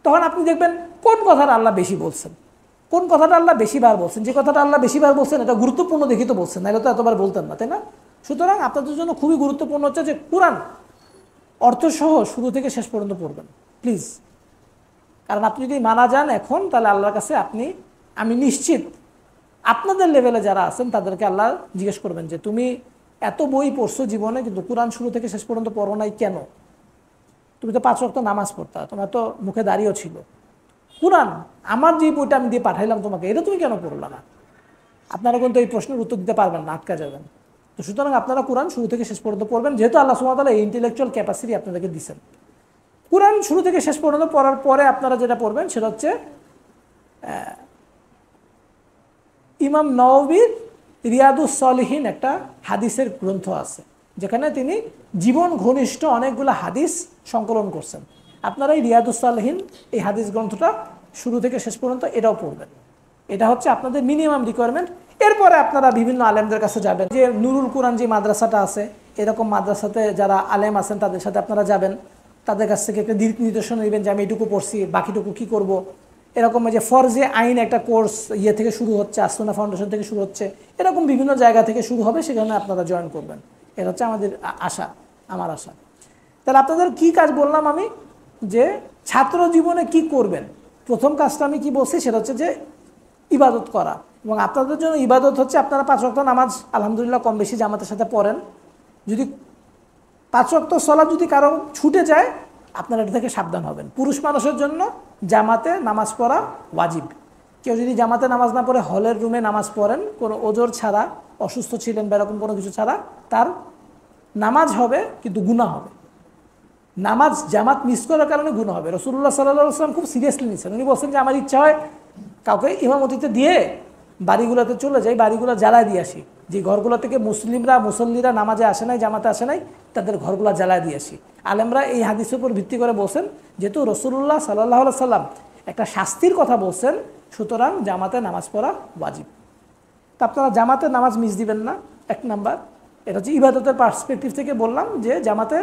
তখন আপনি দেখবেন কোন কথাটা আল্লাহ বেশি বলছেন, কোন কথাটা আল্লাহ বেশিবার বলছেন। যে কথাটা আল্লাহ বেশিবার বলছেন এটা গুরুত্বপূর্ণ দেখি তো বলছেন, নাহলে তো এতবার বলতেন না, তাই না? সুতরাং আপনাদের জন্য খুবই গুরুত্বপূর্ণ হচ্ছে যে কোরআন অর্থসহ শুরু থেকে শেষ পর্যন্ত পড়বেন প্লিজ। কারণ আপনি যদি মানা যান এখন, তাহলে আল্লাহর কাছে আমি নিশ্চিত আপনাদের লেভেলে যারা আছেন তাদেরকে আল্লাহ জিজ্ঞেস করবেন যে তুমি এত বই পড়ছো জীবনে, কিন্তু কোরআন শুরু থেকে শেষ পর্যন্ত পড়ো নাই কেন? তুমি তো 5 ওয়াক্ত নামাজ পড়তা, তোমার তো মুখে দাঁড়িয়েও ছিল, কোরআন আমার যে বইটা আমি দিয়ে পাঠাইলাম তোমাকে, এটা তুমি কেন পড়লা না? আপনারা কিন্তু এই প্রশ্নের উত্তর দিতে পারবেন না, আটকা যাবেন। তো সুতরাং আপনারা কোরআন শুরু থেকে শেষ পর্যন্ত পড়বেন, যেহেতু আল্লাহ সুবহানাহু ওয়া তাআলা এই ইন্টেলেকচুয়াল ক্যাপাসিটি আপনাদেরকে দিচ্ছেন। কোরআন শুরু থেকে শেষ পর্যন্ত পড়ার পরে আপনারা যেটা পড়বেন সেটা হচ্ছে ইমাম নওয়ীর রিয়াদুস সলিহিন একটা হাদিসের গ্রন্থ আছে, যেখানে তিনি জীবন ঘনিষ্ঠ অনেকগুলো হাদিস সংকলন করছেন। আপনারা এই রিয়াদুস সলিহিন এই হাদিস গ্রন্থটা শুরু থেকে শেষ পর্যন্ত এটাও পড়বেন। এটা হচ্ছে আপনাদের মিনিমাম রিকোয়ারমেন্ট। এরপরে আপনারা বিভিন্ন আলেমদের কাছে যাবেন, যে নুরুল কোরআন যে মাদ্রাসাটা আছে, এরকম মাদ্রাসাতে যারা আলেম আছেন তাদের সাথে আপনারা যাবেন, তাদের কাছ থেকে একটা দিক নির্দেশনা নেবেন যে আমি এটুকু পড়ছি, বাকিটুকু কি করব। এরকম যে ফরজে আইন একটা কোর্স থেকে শুরু হচ্ছে, আসুনা ফাউন্ডেশন থেকে শুরু হচ্ছে, এরকম বিভিন্ন জায়গা থেকে শুরু হবে, সেখানে আপনারা জয়েন করবেন। এটা হচ্ছে আমাদের আশা, আমার আশা। তাহলে আপনাদের কি কাজ বললাম আমি, যে ছাত্র জীবনে কি করবেন। প্রথম কাজটা আমি কি বলছি সেটা হচ্ছে যে ইবাদত করা, এবং আপনাদের জন্য ইবাদত হচ্ছে আপনারা 5 ওয়াক্ত নামাজ আলহামদুলিল্লাহ কম বেশি জামাতের সাথে পড়েন। যদি 5 ওয়াক্ত সালাত যদি কারো ছুটে যায়, আপনারা এটা থেকে সাবধান হবেন। পুরুষ মানুষের জন্য জামাতে নামাজ পড়া ওয়াজিব। কেউ যদি জামাতে নামাজ না পড়ে হলের রুমে নামাজ পড়েন, কোনো ওজর ছাড়া, অসুস্থ ছিলেন বা এরকম কোনো কিছু ছাড়া, তার নামাজ হবে কিন্তু গুনাহ হবে। নামাজ জামাত মিস করার কারণে গুনাহ হবে। রাসূলুল্লাহ সাল্লাল্লাহু আলাইহি ওয়াসাল্লাম খুব সিরিয়াসলি নিয়েছেন। উনি বলছেন যে আমার ইচ্ছা হয় কাউকে ইমামতিতে দিয়ে বাড়িগুলোতে চলে যাই, বাড়িগুলো জ্বালায় দিয়ে আসি। যে ঘরগুলো থেকে মুসল্লিরা নামাজে আসে নাই, জামাতে আসে নাই, তাদের ঘরগুলো জ্বালায় দিয়ে আসি। আলেমরা এই হাদিসের উপর ভিত্তি করে বলছেন, যেহেতু রাসূলুল্লাহ সাল্লাল্লাহু আলাইহি ওয়াসাল্লাম একটা শাস্তির কথা বলছেন, সুতরাং জামাতে নামাজ পড়া ওয়াজিব। তা আপনারা জামাতে নামাজ মিস দিবেন না, 1 নাম্বার। এটা হচ্ছে ইবাদতের পার্সপেক্টিভ থেকে বললাম, যে জামাতে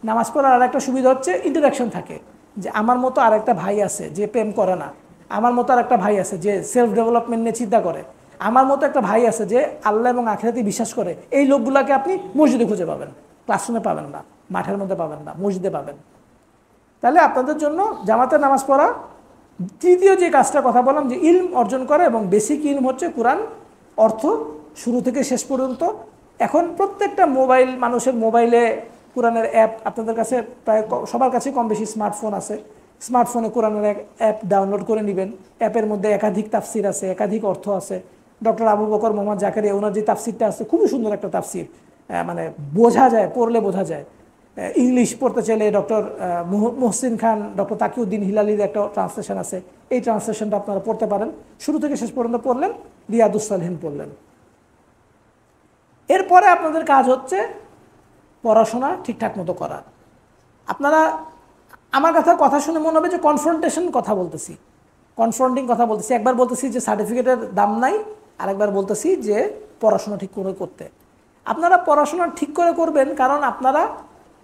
নামাজ পড়ার আর একটা সুবিধা হচ্ছে ইন্টারাকশন থাকে, যে আমার মতো আর একটা ভাই আছে যে প্রেম করে না, আমার মতো আর একটা ভাই আছে যে সেলফ ডেভেলপমেন্ট নিয়ে চিন্তা করে, আমার মতো একটা ভাই আছে যে আল্লাহ এবং আখিরাতে বিশ্বাস করে। এই লোকগুলাকে আপনি মসজিদে খুঁজে পাবেন, ক্লাসরুমে পাবেন না, মাঠের মধ্যে পাবেন না, মসজিদে পাবেন। তাহলে আপনাদের জন্য জামাতে নামাজ পড়া। তৃতীয় যে কাজটার কথা বললাম, যে ইলম অর্জন করা, এবং বেসিক ইলম হচ্ছে কোরআন অর্থ শুরু থেকে শেষ পর্যন্ত। এখন প্রত্যেকটা মানুষের মোবাইলে কোরআনের অ্যাপ, আপনাদের কাছে প্রায় সবার কাছে কম বেশি স্মার্টফোন আছে। স্মার্টফোনে কোরআনের এক অ্যাপ ডাউনলোড করে নেবেন। অ্যাপের মধ্যে একাধিক তাফসির আছে, একাধিক অর্থ আছে। ডক্টর আবু বকর মোহাম্মদ জাকারিয়া ওনার যে তাফসিরটা আছে খুবই সুন্দর একটা তাফসির, মানে বোঝা যায়, পড়লে বোঝা যায়। ইংলিশ পড়তে চাইলে ডক্টর মুহসিন খান, ডক্টর তাকিউদ্দিন হিলালির একটা ট্রান্সলেশন আছে, এই ট্রান্সলেশনটা আপনারা পড়তে পারেন। শুরু থেকে শেষ পর্যন্ত পড়লেন, রিয়াদুস সালিহিন পড়লেন। এরপরে আপনাদের কাজ হচ্ছে পড়াশোনা ঠিকঠাক মতো করা। আপনারা আমার কথা শুনে মনে হবে যে কনফ্রন্টেশন কথা বলতেছি, কনফ্রন্টিং কথা বলতেছি। একবার বলতেছি যে সার্টিফিকেটের দাম নাই, আর একবার বলতেছি যে পড়াশোনা ঠিক করে করতে। আপনারা পড়াশোনা ঠিক করে করবেন কারণ আপনারা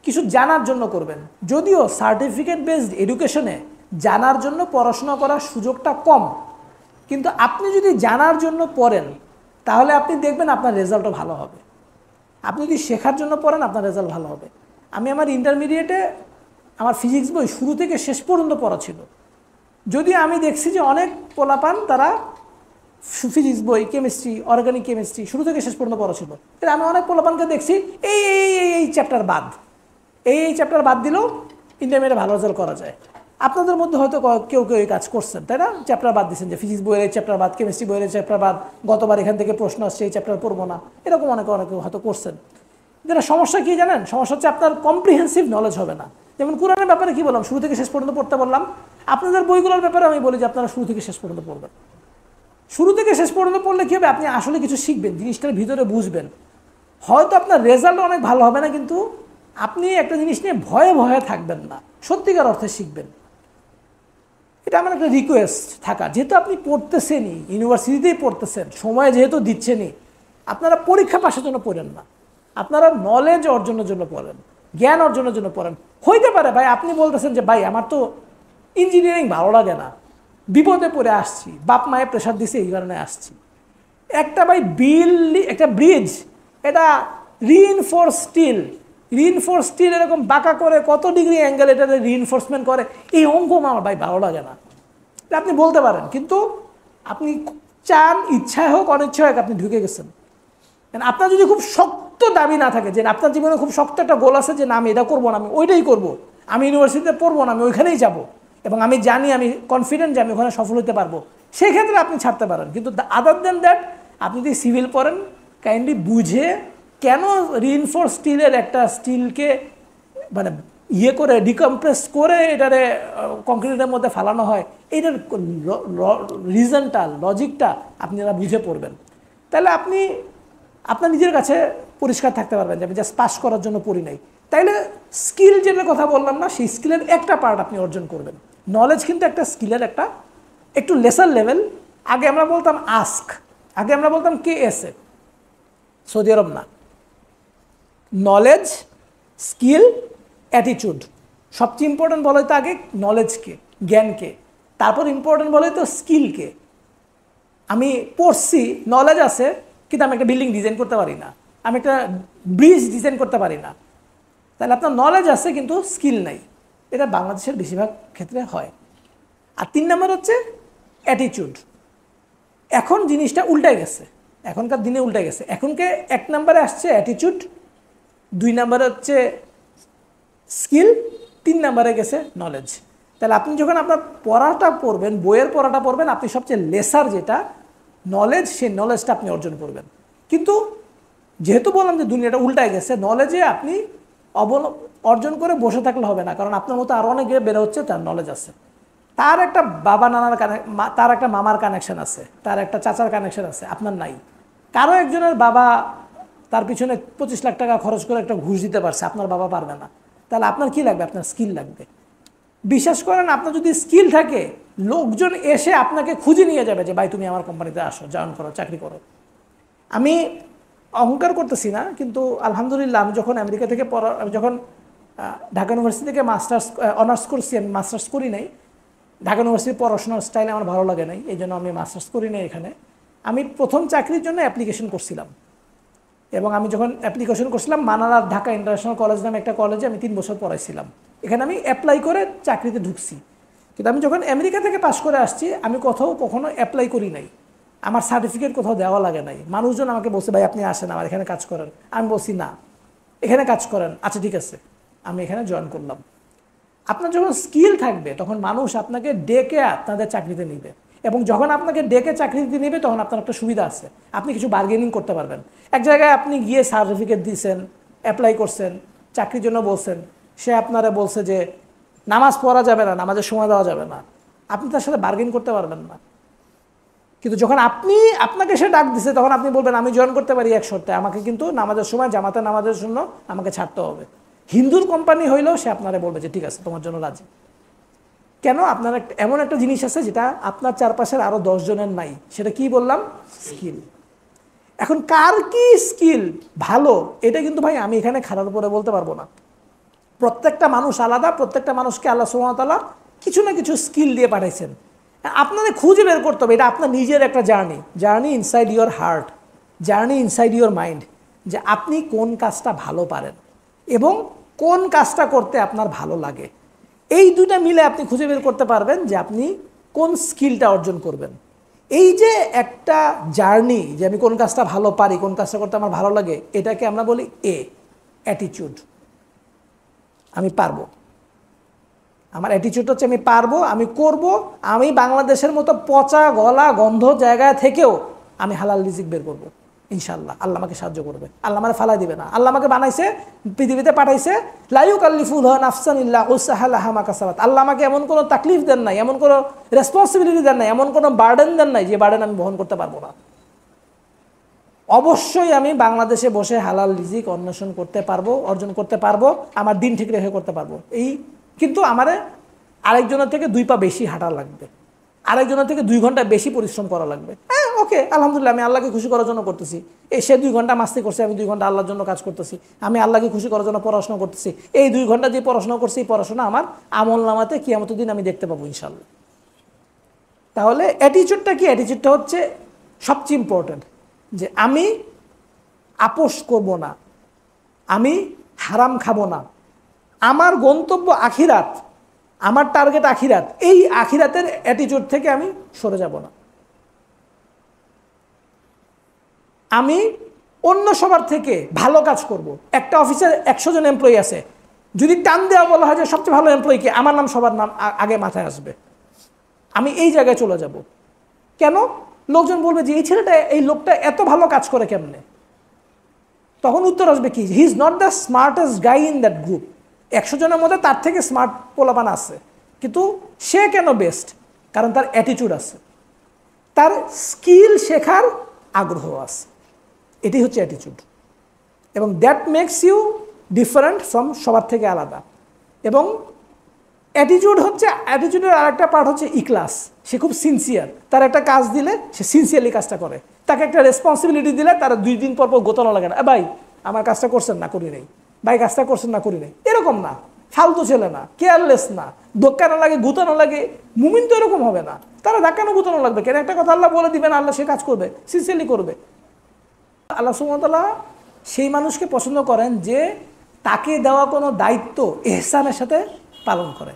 কিছু জানার জন্য করবেন। যদিও সার্টিফিকেট বেসড এডুকেশনে জানার জন্য পড়াশোনা করার সুযোগটা কম, কিন্তু আপনি যদি জানার জন্য পড়েন তাহলে আপনি দেখবেন আপনার রেজাল্টও ভালো হবে। আপনি যদি শেখার জন্য পড়েন আপনার রেজাল্ট ভালো হবে। আমি আমার ইন্টারমিডিয়েটে আমার ফিজিক্স বই শুরু থেকে শেষ পর্যন্ত পড়া ছিল। যদিও আমি দেখছি যে অনেক পোলাপান তারা ফিজিক্স বই, কেমিস্ট্রি, অর্গানিক কেমিস্ট্রি শুরু থেকে শেষ পর্যন্ত পড়া ছিল, কিন্তু আমি অনেক পোলাপানকে দেখছি এই এই এই চ্যাপ্টার বাদ, এই চ্যাপ্টার বাদ দিলেও ইন্টারমিডিয়েটে ভালো রেজাল্ট করা যায়। আপনাদের মধ্যে হয়তো কেউ কেউ এই কাজ করছেন, তাই না? চ্যাপ্টার বাদ দিচ্ছেন, যে ফিজিক্স বইয়ের চ্যাপ্টার বাদ, কেমিস্ট্রি বইয়ের চ্যাপ্টার বাদ, গতবার এখান থেকে প্রশ্ন আসছে, এই চ্যাপ্টার পড়বো না, এরকম অনেকে হয়তো করছেন। যেটা সমস্যা কি জানেন? সমস্যা হচ্ছে আপনার কম্প্রিহেন্সিভ নলেজ হবে না। যেমন কোরআনের ব্যাপারে কি বললাম, শুরু থেকে শেষ পর্যন্ত পড়তে বললাম। আপনাদের বইগুলোর ব্যাপারে আমি বলি যে আপনারা শুরু থেকে শেষ পর্যন্ত পড়বেন। শুরু থেকে শেষ পর্যন্ত পড়লে কী হবে, আপনি আসলে কিছু শিখবেন, জিনিসটার ভিতরে বুঝবেন। হয়তো আপনার রেজাল্ট অনেক ভালো হবে না, কিন্তু আপনি একটা জিনিস নিয়ে ভয়ে ভয়ে থাকবেন না, সত্যিকার অর্থে শিখবেন। এটা আমার একটা রিকোয়েস্ট থাকা, যেহেতু আপনি পড়তেছেনই, ইউনিভার্সিটিতেই পড়তেছেন, সময় যেহেতু দিচ্ছেনই, আপনারা পরীক্ষা পাশের জন্য পড়েন না, আপনারা নলেজ অর্জনের জন্য পড়েন, জ্ঞান অর্জনের জন্য পড়েন। হইতে পারে ভাই আপনি বলতেছেন যে ভাই আমার তো ইঞ্জিনিয়ারিং ভালো লাগে না, বিপদে পড়ে আসছি, বাপ মায়ে প্রেশার দিছে এই কারণে আসছি। একটা ভাই একটা ব্রিজ, এটা রিইনফোর্স স্টিল এরকম বাঁকা করে কত ডিগ্রি অ্যাঙ্গেল এটা রিইনফোর্সমেন্ট করে, এই অঙ্ক আমার ভাই ভালো লাগে না, আপনি বলতে পারেন। কিন্তু আপনি চান, ইচ্ছায় হোক অনিচ্ছায় হোক আপনি ঢুকে গেছেন। আপনার যদি খুব শক্ত দাবি না থাকে, যে আপনার জীবনে খুব শক্ত একটা গোল আছে যে না আমি এটা করবো না, আমি ওইটাই করবো, আমি ইউনিভার্সিটিতে পড়বো না, আমি ওইখানেই যাব, এবং আমি জানি, আমি কনফিডেন্ট যে আমি ওখানে সফল হতে পারবো, সেই ক্ষেত্রে আপনি ছাড়তে পারেন। কিন্তু আদার দেন দ্যাট, আপনি যদি সিভিল পড়েন, কাইন্ডলি বুঝে কেন রিইনফোর্স স্টিলের একটা স্টিলকে মানে করে ডিকম্প্রেস করে এটারে কংক্রিটের মধ্যে ফালানো হয়, এইটার রিজনটা, লজিকটা আপনারা বুঝে পড়বেন। তাহলে আপনি আপনার নিজের কাছে পরিষ্কার থাকতে পারবেন যে আমি জাস্ট পাস করার জন্য পড়ি নাই। তাইলে স্কিল যেটা কথা বললাম না, সেই স্কিলের একটা পার্ট আপনি অর্জন করবেন। নলেজ কিন্তু একটা স্কিলের একটা একটু লেসার লেভেল। আগে আমরা বলতাম আস্ক, আগে আমরা বলতাম কে এসে, সৌদি আরব না। নলেজ, স্কিল, অ্যাটিটিউড, সবচেয়ে ইম্পর্টেন্ট বলে তো আগে নলেজকে, জ্ঞানকে, তারপর ইম্পর্টেন্ট বলে তো স্কিলকে। আমি পড়ছি, নলেজ আছে, কিন্তু আমি একটা বিল্ডিং ডিজাইন করতে পারি না, আমি একটা ব্রিজ ডিজাইন করতে পারি না। তাহলে আপনার নলেজ আছে কিন্তু স্কিল নাই, এটা বাংলাদেশের বেশিরভাগ ক্ষেত্রে হয়। আর 3 নম্বর হচ্ছে অ্যাটিটিউড। এখন জিনিসটা উল্টে গেছে, এখনকার দিনে উল্টে গেছে। এখনকে 1 নম্বরে আসছে অ্যাটিটিউড, 2 নম্বরে হচ্ছে স্কিল, 3 নম্বরে গেছে নলেজ। তাহলে আপনি যখন আপনার পড়াটা পড়বেন, বইয়ের পড়াটা পড়বেন, আপনি সবচেয়ে লেসার যেটা নলেজ, সেই নলেজটা আপনি অর্জন করবেন। কিন্তু যেহেতু বললাম যে দুনিয়াটা উল্টায় গেছে, নলেজে আপনি অর্জন করে বসে থাকলে হবে না, কারণ আপনার মতো আরও অনেকে বেরো হচ্ছে, তার নলেজ আছে, তার একটা বাবা নানার তার একটা মামার কানেকশন আছে, তার একটা চাচার কানেকশন আছে, আপনার নাই। কারো একজনের বাবা তার পিছনে 25 লাখ টাকা খরচ করে একটা ঘুষ দিতে পারছে, আপনার বাবা পারবে না। তাহলে আপনার কি লাগবে? আপনার স্কিল লাগবে। বিশ্বাস করেন, আপনার যদি স্কিল থাকে, লোকজন এসে আপনাকে খুঁজে নিয়ে যাবে যে ভাই তুমি আমার কোম্পানিতে আসো, জয়েন করো, চাকরি করো। আমি অহংকার করতেছি না, কিন্তু আলহামদুলিল্লাহ আমি যখন আমেরিকা থেকে আমি যখন ঢাকা ইউনিভার্সিটি থেকে অনার্স করছি, আমি মাস্টার্স করি নাই। ঢাকা ইউনিভার্সিটির পড়াশোনার স্টাইল আমার ভালো লাগে নাই, এই জন্য আমি মাস্টার্স করি নাই এখানে। আমি প্রথম চাকরির জন্য অ্যাপ্লিকেশন করছিলাম, এবং আমি যখন অ্যাপ্লিকেশন করছিলাম মানারা ঢাকা ইন্টারন্যাশনাল কলেজ নামে একটা কলেজে আমি 3 বছর পড়াইছিলাম। এখানে আমি অ্যাপ্লাই করে চাকরিতে ঢুকছি। কিন্তু আমি যখন আমেরিকা থেকে পাস করে আসছি, আমি কখনো অ্যাপ্লাই করি নাই, আমার সার্টিফিকেট কোথাও দেওয়া লাগে নাই। মানুষজন আমাকে বলছে ভাই আপনি আসেন, আমার এখানে কাজ করেন। আমি বলছি না, এখানে কাজ করেন, আচ্ছা ঠিক আছে, আমি এখানে জয়েন করলাম। আপনার যখন স্কিল থাকবে তখন মানুষ আপনাকে ডেকে আপনাদের চাকরিতে নিবে, এবং যখন আপনাকে ডেকে চাকরিতে নেবে তখন আপনার একটা সুবিধা আছে, আপনি কিছু বার্গেনিং করতে পারবেন। এক জায়গায় আপনি গিয়ে সার্টিফিকেট দিয়েছেন, অ্যাপ্লাই করছেন, চাকরির জন্য বলছেন, সে আপনারা বলছে যে নামাজ পড়া যাবে না, নামাজের সময় দেওয়া যাবে না, আপনি তার সাথে বার্গেন করতে পারবেন না। কিন্তু যখন আপনাকে সে ডাক দিছে তখন আপনি বলবেন আমি জয়েন করতে পারি এক শর্তে, আমাকে কিন্তু নামাজের সময় জামাতে নামাজের জন্য আমাকে ছাড়তে হবে। হিন্দুর কোম্পানি হইলেও সে আপনারা বলবে যে ঠিক আছে তোমার জন্য রাজি। কেন? আপনার এমন একটা জিনিস আছে যেটা আপনার চারপাশের আরো 10 জনের নাই, সেটা কি বললাম? স্কিল। এখন কার কি স্কিল ভালো এটা কিন্তু ভাই আমি এখানে খারাপ করে বলতে পারবো না। প্রত্যেকটা মানুষ আলাদা, প্রত্যেকটা মানুষকে আল্লাহ সুবহানাহু ওয়া তাআলা কিছু না কিছু স্কিল দিয়ে পাঠাইছেন। আপনাদের খুঁজে বের করতে হবে, এটা আপনার নিজের একটা journey inside your heart, journey inside your mind, যে আপনি কোন কাজটা ভালো পারেন এবং কোন কাজটা করতে আপনার ভালো লাগে। এই দুটা মিলে আপনি খুঁজে বের করতে পারবেন যে আপনি কোন স্কিলটা অর্জন করবেন। এই যে একটা জার্নি, যে আমি কোন কাজটা ভালো পারি, কোন কাজটা করতে আমার ভালো লাগে, এটাকে আমরা বলি অ্যাটিটিউড। আমি পারবো, আমার অ্যাটিটিউড হচ্ছে আমি পারবো, আমি করব। আমি বাংলাদেশের মতো পচা গলা গন্ধ জায়গা থেকেও আমি হালাল রিজিক বের করবো ইনশাল্লাহ। আল্লাহ আমাকে সাহায্য করবে, আল্লাহ আমাকে ফালাই দিবে না। আল্লাহ আমাকে বানাইছে, পৃথিবীতে পাঠাইছে, লা ইউকাল্লিফুল্লাহু নাফসান ইল্লা উসআহা লাহা মা কাসাবাত। আল্লাহ আমাকে এমন কোনো তাকলিফ দেন নাই, এমন কোনো রেসপন্সিবিলিটি দেন নাই, এমন কোনো বার্ডেন দেন নাই যে বার্ডেন আমি বহন করতে পারবো না। অবশ্যই আমি বাংলাদেশে বসে হালাল রিজিক অন্বেষণ করতে পারবো, অর্জন করতে পারবো, আমার দিন ঠিক রেখে করতে পারবো। কিন্তু আমার আরেকজনের থেকে 2 পা বেশি হাঁটা লাগবে, আরেকজনের থেকে 2 ঘন্টা বেশি পরিশ্রম করা লাগবে। হ্যাঁ ওকে, আলহামদুলিল্লাহ, আমি আল্লাহকে খুশি করার জন্য করতেছি। সে 2 ঘন্টা মাস্তি করছে, আমি 2 ঘন্টা আল্লাহর জন্য কাজ করতেছি। আমি আল্লাহকে খুশি করার জন্য পড়াশোনা করতেছি। এই 2 ঘন্টা যে পড়াশোনা করছি, এই পড়াশোনা আমার আমলনামাতে কিয়ামতের দিন আমি দেখতে পাবো ইনশাল্লাহ। তাহলে অ্যাটিটিউডটা কি? অ্যাটিটিউডটা হচ্ছে সবচেয়ে ইম্পর্টেন্ট, যে আমি আপোষ করব না, আমি হারাম খাবো না, আমার গন্তব্য আখিরাত, আমার টার্গেট আখিরাত, এই আখিরাতের অ্যাটিটিউড থেকে আমি সরে যাব না। আমি অন্য সবার থেকে ভালো কাজ করব। একটা অফিসে 100 জন এমপ্লয়ি আছে, যদি টান দেওয়া বলা হয় যে সবচেয়ে ভালো এমপ্লয়িকে, আমার নাম সবার নাম আগে মাথায় আসবে। আমি এই জায়গায় চলে যাব। কেন? লোকজন বলবে যে এই ছেলেটা, এই লোকটা এত ভালো কাজ করে কেমনে? তখন উত্তর আসবে কি, he is not the smartest guy in that group. 100 জনের মধ্যে তার থেকে স্মার্ট পোলাপান আছে, কিন্তু সে কেন বেস্ট? কারণ তার অ্যাটিটিউড আছে, তার স্কিল শেখার আগ্রহ আছে। এটি হচ্ছে অ্যাটিটিউড, এবং that makes you different from সবার থেকে আলাদা। এবং অ্যাটিটিউডের আরেকটা পার্ট হচ্ছে ইখলাস। সে খুব সিনসিয়ার, তার একটা কাজ দিলে সে সিনসিয়ারলি কাজটা করে। তাকে একটা রেসপন্সিবিলিটি দিলে তারা 2 দিন পর গোতানো লাগে না, ভাই আমার কাজটা করছেন না, করি নেই, ভাই কাজটা করছেন না, করি নেই। এরকম না, ফালতু ছেলে না, কেয়ারলেস না, ধাক্কানো লাগে, গুতানো লাগে। মুমিন তো এরকম হবে না, তারা ধাক্কানো গুতানো লাগবে কেন? একটা কথা আল্লাহ বলে দিবেন, আল্লাহ সে কাজ করবে, সিনসিয়ারলি করবে। আল্লাহ সুবহানাহু ওয়া তাআলা সেই মানুষকে পছন্দ করেন যে তাকে দেওয়া কোনো দায়িত্ব ইহসানের সাথে পালন করে।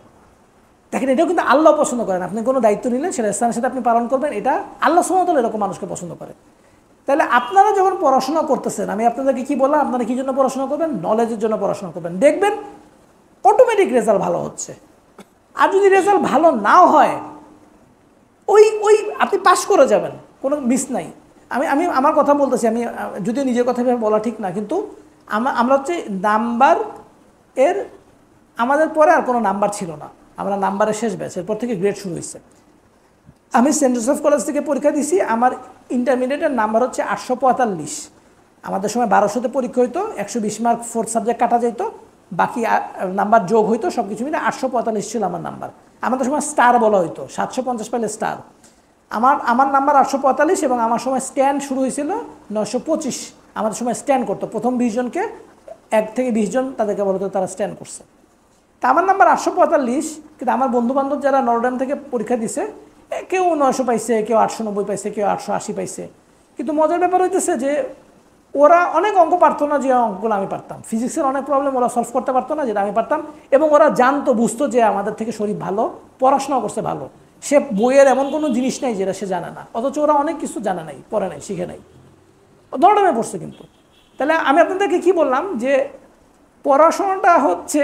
দেখেন, এটাও কিন্তু আল্লাহ পছন্দ করেন। আপনি কোনো দায়িত্ব নিলেন, সেটা ইহসানের সাথে আপনি পালন করবেন, এটা আল্লাহ সুবহানাহু ওয়া তাআলা এরকম মানুষকে পছন্দ করে। তাহলে আপনারা যখন পড়াশোনা করতেছেন, আমি আপনাদেরকে কি বললাম, আপনারা কি জন্য পড়াশোনা করবেন? নলেজের জন্য পড়াশোনা করবেন। দেখবেন অটোমেটিক রেজাল্ট ভালো হচ্ছে। আর যদি রেজাল্ট ভালো নাও হয়, ওই আপনি পাস করে যাবেন, কোনো মিস নাই। আমি আমার কথা বলতেছি, আমি যদিও নিজের কথা বলা ঠিক না, কিন্তু আমরা হচ্ছে নাম্বার এর, আমাদের পরে আর কোনো নাম্বার ছিল না, আমরা নাম্বারের শেষ ব্যাচ, এরপর থেকে গ্রেড শুরু হয়েছে। আমি সেন্ট জোসেফ কলেজ থেকে পরীক্ষা দিছি, আমার ইন্টারমিডিয়েটের নাম্বার হচ্ছে 845। আমাদের সময় 1200তে পরীক্ষা হইতো, 120 মার্ক 4th সাবজেক্ট কাটা যেত, বাকি নাম্বার যোগ হইতো, সব কিছু মিলে 845 ছিল আমার নাম্বার। আমাদের সময় স্টার বলা হইতো, 750 পাইলে স্টার। আমার নাম্বার 845, এবং আমার সময় স্ট্যান্ড শুরু হয়েছিল 925। আমাদের সময় স্ট্যান্ড করতো, প্রথম 20 জনকে 1 থেকে 20 জন তাদেরকে বলতো তারা স্ট্যান্ড করছে। তা আমার নাম্বার 845, কিন্তু আমার বন্ধুবান্ধব যারা নরডাম থেকে পরীক্ষা দিছে, কেউ 900 পাইছে, কেউ 890 পাইছে, কেউ 880 পাইছে। কিন্তু মজার ব্যাপার হইতেছে যে ওরা অনেক অঙ্ক পারতো না যে অঙ্কগুলো আমি পারতাম। ফিজিক্সের অনেক প্রবলেম ওরা সলভ করতে পারতো না, যেটা আমি পারতাম। এবং ওরা জানতো, বুঝতো যে আমাদের থেকে শরীর ভালো, পড়াশোনা করছে ভালো, সে বইয়ের এমন কোনো জিনিস নাই যেটা সে জানে না, অথচ ওরা অনেক কিছু জানে নাই, পড়ে নাই, শিখে নাই, নরডামে পড়ছে। কিন্তু তাহলে আমি আপনাদেরকে কি বললাম, যে পড়াশোনাটা হচ্ছে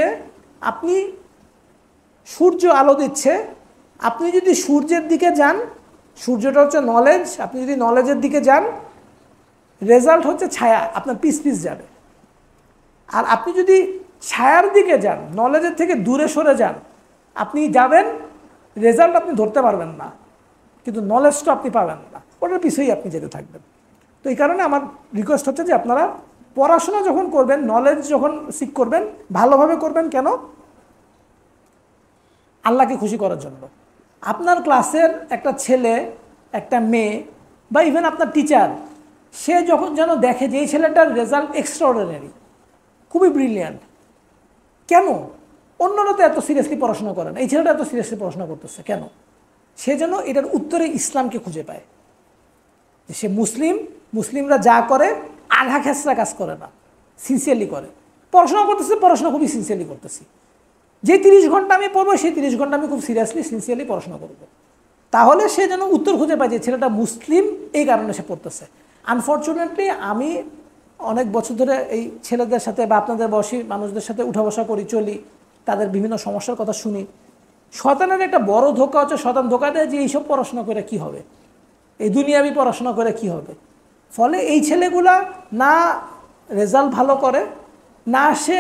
আপনি সূর্য আলো দিচ্ছে, আপনি যদি সূর্যের দিকে যান, সূর্যটা হচ্ছে নলেজ, আপনি যদি নলেজের দিকে যান, রেজাল্ট হচ্ছে ছায়া, আপনার পিস পিস যাবে। আর আপনি যদি ছায়ার দিকে যান, নলেজের থেকে দূরে সরে যান, আপনি যাবেন, রেজাল্ট আপনি ধরতে পারবেন না, কিন্তু নলেজটা আপনি পাবেন না, ওটার পিছনেই আপনি যেতে থাকবেন। তো এই কারণে আমার রিকোয়েস্ট হচ্ছে যে আপনারা পড়াশোনা যখন করবেন, নলেজ যখন সিক করবেন, ভালোভাবে করবেন। কেন? আল্লাহকে খুশি করার জন্য। আপনার ক্লাসের একটা ছেলে, একটা মেয়ে, বা ইভেন আপনার টিচার, সে যখন যেন দেখে যে এই ছেলেটার রেজাল্ট এক্সট্রাঅর্ডিনারি, খুবই ব্রিলিয়ান্ট, কেন? অন্যরা তো এত সিরিয়াসলি পড়াশোনা করেন, এই ছেলেটা এত সিরিয়াসলি পড়াশোনা করতেছে কেন? সে যেন এটার উত্তরে ইসলামকে খুঁজে পায়। সে মুসলিম, মুসলিমরা যা করে আধা খেসরা কাজ করে না, সিনসিয়ারলি করে। পড়াশোনা করতেছে, পড়াশোনা খুবই সিনসিয়ারলি করতেছি। যে 30 ঘন্টা আমি পড়বো, সেই 30 ঘন্টা আমি খুব সিরিয়াসলি সিনসিয়ারলি পড়াশোনা করবো। তাহলে সে যেন উত্তর খুঁজে পায় যে ছেলেটা মুসলিম, এই কারণে সে পড়তেছে। আনফর্চুনেটলি আমি অনেক বছর ধরে এই ছেলেদের সাথে বা আপনাদের বয়সী মানুষদের সাথে উঠা বসা করি, চলি, তাদের বিভিন্ন সমস্যার কথা শুনি। শয়তানের একটা বড় ধোঁকা হচ্ছে, শয়তান ধোঁকা দেয় যে এইসব পড়াশোনা করে কি হবে, এই দুনিয়াবি পড়াশোনা করে কি হবে। ফলে এই ছেলেগুলা না রেজাল্ট ভালো করে, না সে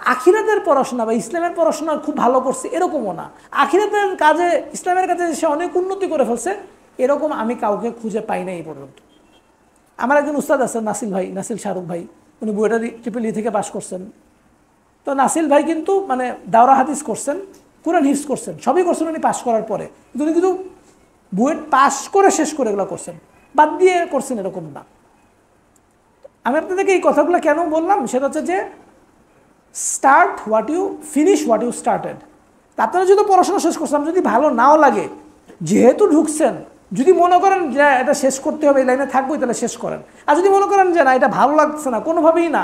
আখিরাতের পড়াশোনা বা ইসলামের পড়াশোনা খুব ভালো করছে এরকমও না, আখিরাতের কাজে, ইসলামের কাজে সে অনেক উন্নতি করে ফেলছে, এরকম আমি কাউকে খুঁজে পাই না এই পর্যন্ত। আমার একজন উস্তাদ আছেন নাসিল ভাই, নাসিল শাহরুখ ভাই, উনি বুয়েটা ট্রিপল ই থেকে পাস করছেন। তো নাসিল ভাই কিন্তু মানে দাওরা হাদিস করছেন, কোরআন হিফজ করছেন, সবই করছেন উনি পাস করার পরে। উনি কিন্তু বুয়েট পাস করে শেষ করে এগুলো করছেন, বাদ দিয়ে করছেন এরকম না। আমি আপনাদেরকে এই কথাগুলো কেন বললাম, সেটা হচ্ছে যে start what you, finish what you started. তা আপনারা যদি পড়াশোনা শেষ করছেন, যদি ভালো নাও লাগে, যেহেতু ঢুকছেন, যদি মনে করেন যে এটা শেষ করতে হবে, এই লাইনে থাকবোই, তাহলে শেষ করেন। আর যদি মনে করেন যে না, এটা ভালো লাগছে না, কোনোভাবেই না,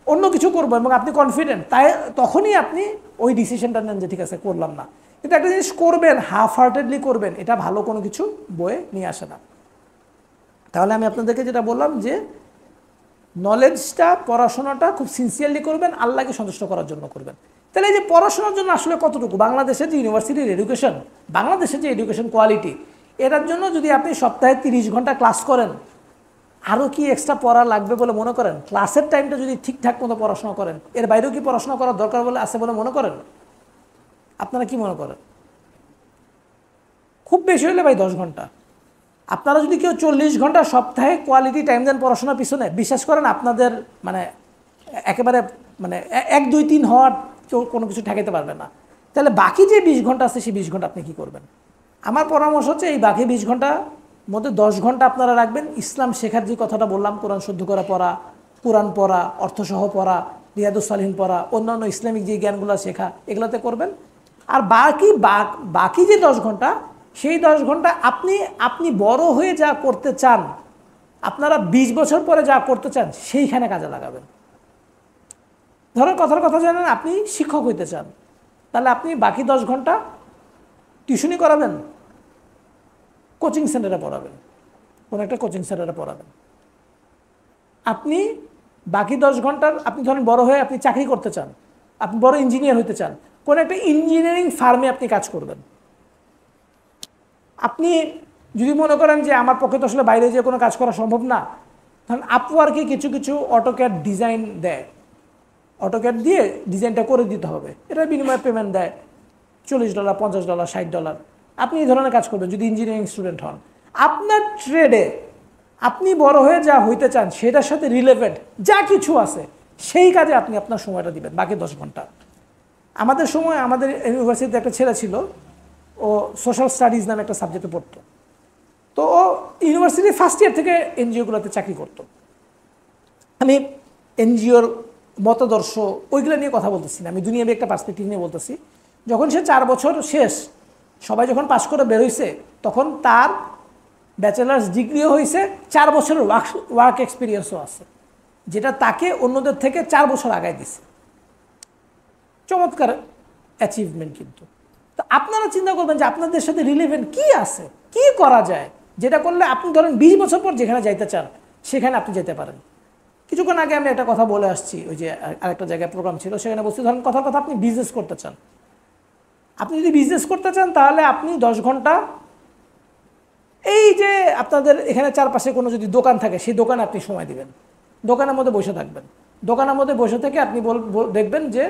অন্য কিছু করবো, এবং আপনি কনফিডেন্ট, তাই তখনই আপনি ওই ডিসিশনটা নেন যে ঠিক আছে করলাম না। কিন্তু একটা জিনিস করবেন, হাফ হার্টেডলি করবেন, এটা ভালো কোনো কিছু বয়ে নিয়ে আসে না। তাহলে আমি আপনাদেরকে যেটা বললাম যে নলেজটা, পড়াশোনাটা খুব সিনসিয়ারলি করবেন, আল্লাহকে সন্তুষ্ট করার জন্য করবেন। তাহলে এই যে পড়াশোনার জন্য আসলে কতটুকু, বাংলাদেশের যে ইউনিভার্সিটির এডুকেশন, বাংলাদেশের যে এডুকেশন কোয়ালিটি, এটার জন্য যদি আপনি সপ্তাহে 30 ঘন্টা ক্লাস করেন, আরও কি এক্সট্রা পড়া লাগবে বলে মনে করেন? ক্লাসের টাইমটা যদি ঠিকঠাক মতো পড়াশোনা করেন, এর বাইরেও কি পড়াশোনা করার দরকার বলে আছে বলে মনে করেন? আপনারা কি মনে করেন? খুব বেশি হলে ভাই 10 ঘন্টা। আপনারা যদি কেউ 40 ঘন্টা সপ্তাহে কোয়ালিটি টাইম দেন পড়াশোনার পিছনে, বিশ্বাস করেন আপনাদের মানে একেবারে মানে 1, 2, 3 হওয়ার কেউ কোনো কিছু ঠেকাতে পারবে না। তাহলে বাকি যে 20 ঘন্টা আছে, সেই 20 ঘন্টা আপনি কী করবেন? আমার পরামর্শ হচ্ছে এই বাকি 20 ঘন্টার মধ্যে 10 ঘন্টা আপনারা রাখবেন ইসলাম শেখার, যে কথাটা বললাম, কোরআন শুদ্ধ করে পড়া, কোরআন পড়া, অর্থসহ পড়া, রিয়াদুস সালিহিন পড়া, অন্যান্য ইসলামিক যে জ্ঞানগুলো শেখা, এগুলোতে করবেন। আর বাকি যে 10 ঘন্টা, সেই 10 ঘন্টা আপনি বড় হয়ে যা করতে চান, আপনারা 20 বছর পরে যা করতে চান, সেইখানে কাজে লাগাবেন। ধরেন কথার কথা জানেন, আপনি শিক্ষক হইতে চান, তাহলে আপনি বাকি 10 ঘন্টা টিউশনি করাবেন, কোচিং সেন্টারে পড়াবেন, কোনো একটা কোচিং সেন্টারে পড়াবেন। আপনি বাকি 10 ঘন্টার, আপনি ধরেন বড় হয়ে আপনি চাকরি করতে চান, আপনি বড় ইঞ্জিনিয়ার হইতে চান, কোনো একটা ইঞ্জিনিয়ারিং ফার্মে আপনি কাজ করবেন। আপনি যদি মনে করেন যে আমার পক্ষে তো আসলে বাইরে যেয়ে কোনো কাজ করা সম্ভব না, তখন আপওয়ার্কে কিছু অটোক্যাড ডিজাইন দেয়, অটোক্যাড দিয়ে ডিজাইনটা করে দিতে হবে, এটার বিনিময়ে পেমেন্ট দেয় $40, $50, $60। আপনি এই ধরনের কাজ করবেন যদি ইঞ্জিনিয়ারিং স্টুডেন্ট হন। আপনার ট্রেডে আপনি বড় হয়ে যা হইতে চান, সেটার সাথে রিলেভেন্ট যা কিছু আছে, সেই কাজে আপনি আপনার সময়টা দিবেন বাকি 10 ঘন্টা। আমাদের সময়, আমাদের ইউনিভার্সিটিতে একটা ছেলে ছিল, ও সোশ্যাল স্টাডিজ নামে একটা সাবজেক্টে পড়তো। তো ও ইউনিভার্সিটির ফার্স্ট ইয়ার থেকে এনজিওগুলোতে চাকরি করতো। আমি এনজিওর মতাদর্শ ওইগুলো নিয়ে কথা বলতেছি না, আমি দুনিয়াবি একটা পার্সপেক্টিভ নিয়ে বলতেছি। যখন সে 4 বছর শেষ, সবাই যখন পাশ করে বের হয়েছে, তখন তার ব্যাচেলার্স ডিগ্রিও হয়েছে, 4 বছরের ওয়ার্ক এক্সপিরিয়েন্সও আছে, যেটা তাকে অন্যদের থেকে 4 বছর আগায় দিছে। চমৎকার অ্যাচিভমেন্ট। কিন্তু তো আপনারা চিন্তা করবেন যে আপনাদের সাথে রিলেভেন্ট কি আছে, কি করা যায়, যেটা করলে আপনি ধরেন 20 বছর পর যেখানে যাইতে চান, সেখানে আপনি যেতে পারেন। কিছুক্ষণ আগে আমি একটা কথা বলে আসছি, ওই যে আরেকটা জায়গায় প্রোগ্রাম ছিল, সেখানে বলছি ধরেন কথার কথা আপনি বিজনেস করতে চান, আপনি যদি বিজনেস করতে চান তাহলে আপনি 10 ঘন্টা এই যে আপনাদের এখানে চারপাশে কোনো যদি দোকান থাকে সেই দোকানে আপনি সময় দিবেন, দোকানের মধ্যে বসে থাকবেন, দোকানের মধ্যে বসে থেকে আপনি দেখবেন যে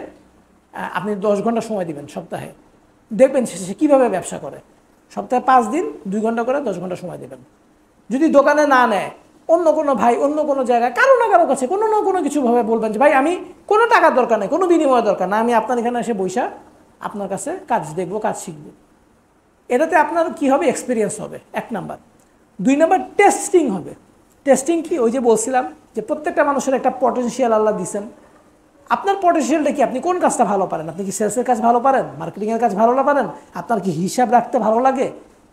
আপনি 10 ঘন্টা সময় দিবেন সপ্তাহে, দেখবেন সে কীভাবে ব্যবসা করে। সপ্তাহে 5 দিন 2 ঘন্টা করে 10 ঘন্টা সময় দেবেন। যদি দোকানে না নেয়, অন্য কোনো ভাই অন্য কোনো জায়গায় কারো না কারো কাছে কোনো না কোনো কিছুভাবে বলবেন যে ভাই আমি কোনো টাকার দরকার নেই, কোনো বিনিময়ের দরকার না, আমি আপনার এখানে এসে বৈশা আপনার কাছে কাজ দেখবো, কাজ শিখবো। এটাতে আপনার কি হবে, এক্সপিরিয়েন্স হবে 1 নাম্বার। 2 নাম্বার টেস্টিং হবে। টেস্টিং কি, ওই যে বলছিলাম যে প্রত্যেকটা মানুষের একটা পটেনশিয়াল আল্লাহ দিয়েছেন। আপনার পটেনশিয়ালটা কি, আপনি কোন কাজটা ভালো পারেন? আপনি কি সেলসের কাজ ভালো পারেন, মার্কেটিংয়ের কাজ ভালো পারেন, আপনার কি হিসাব রাখতে ভালো লাগে,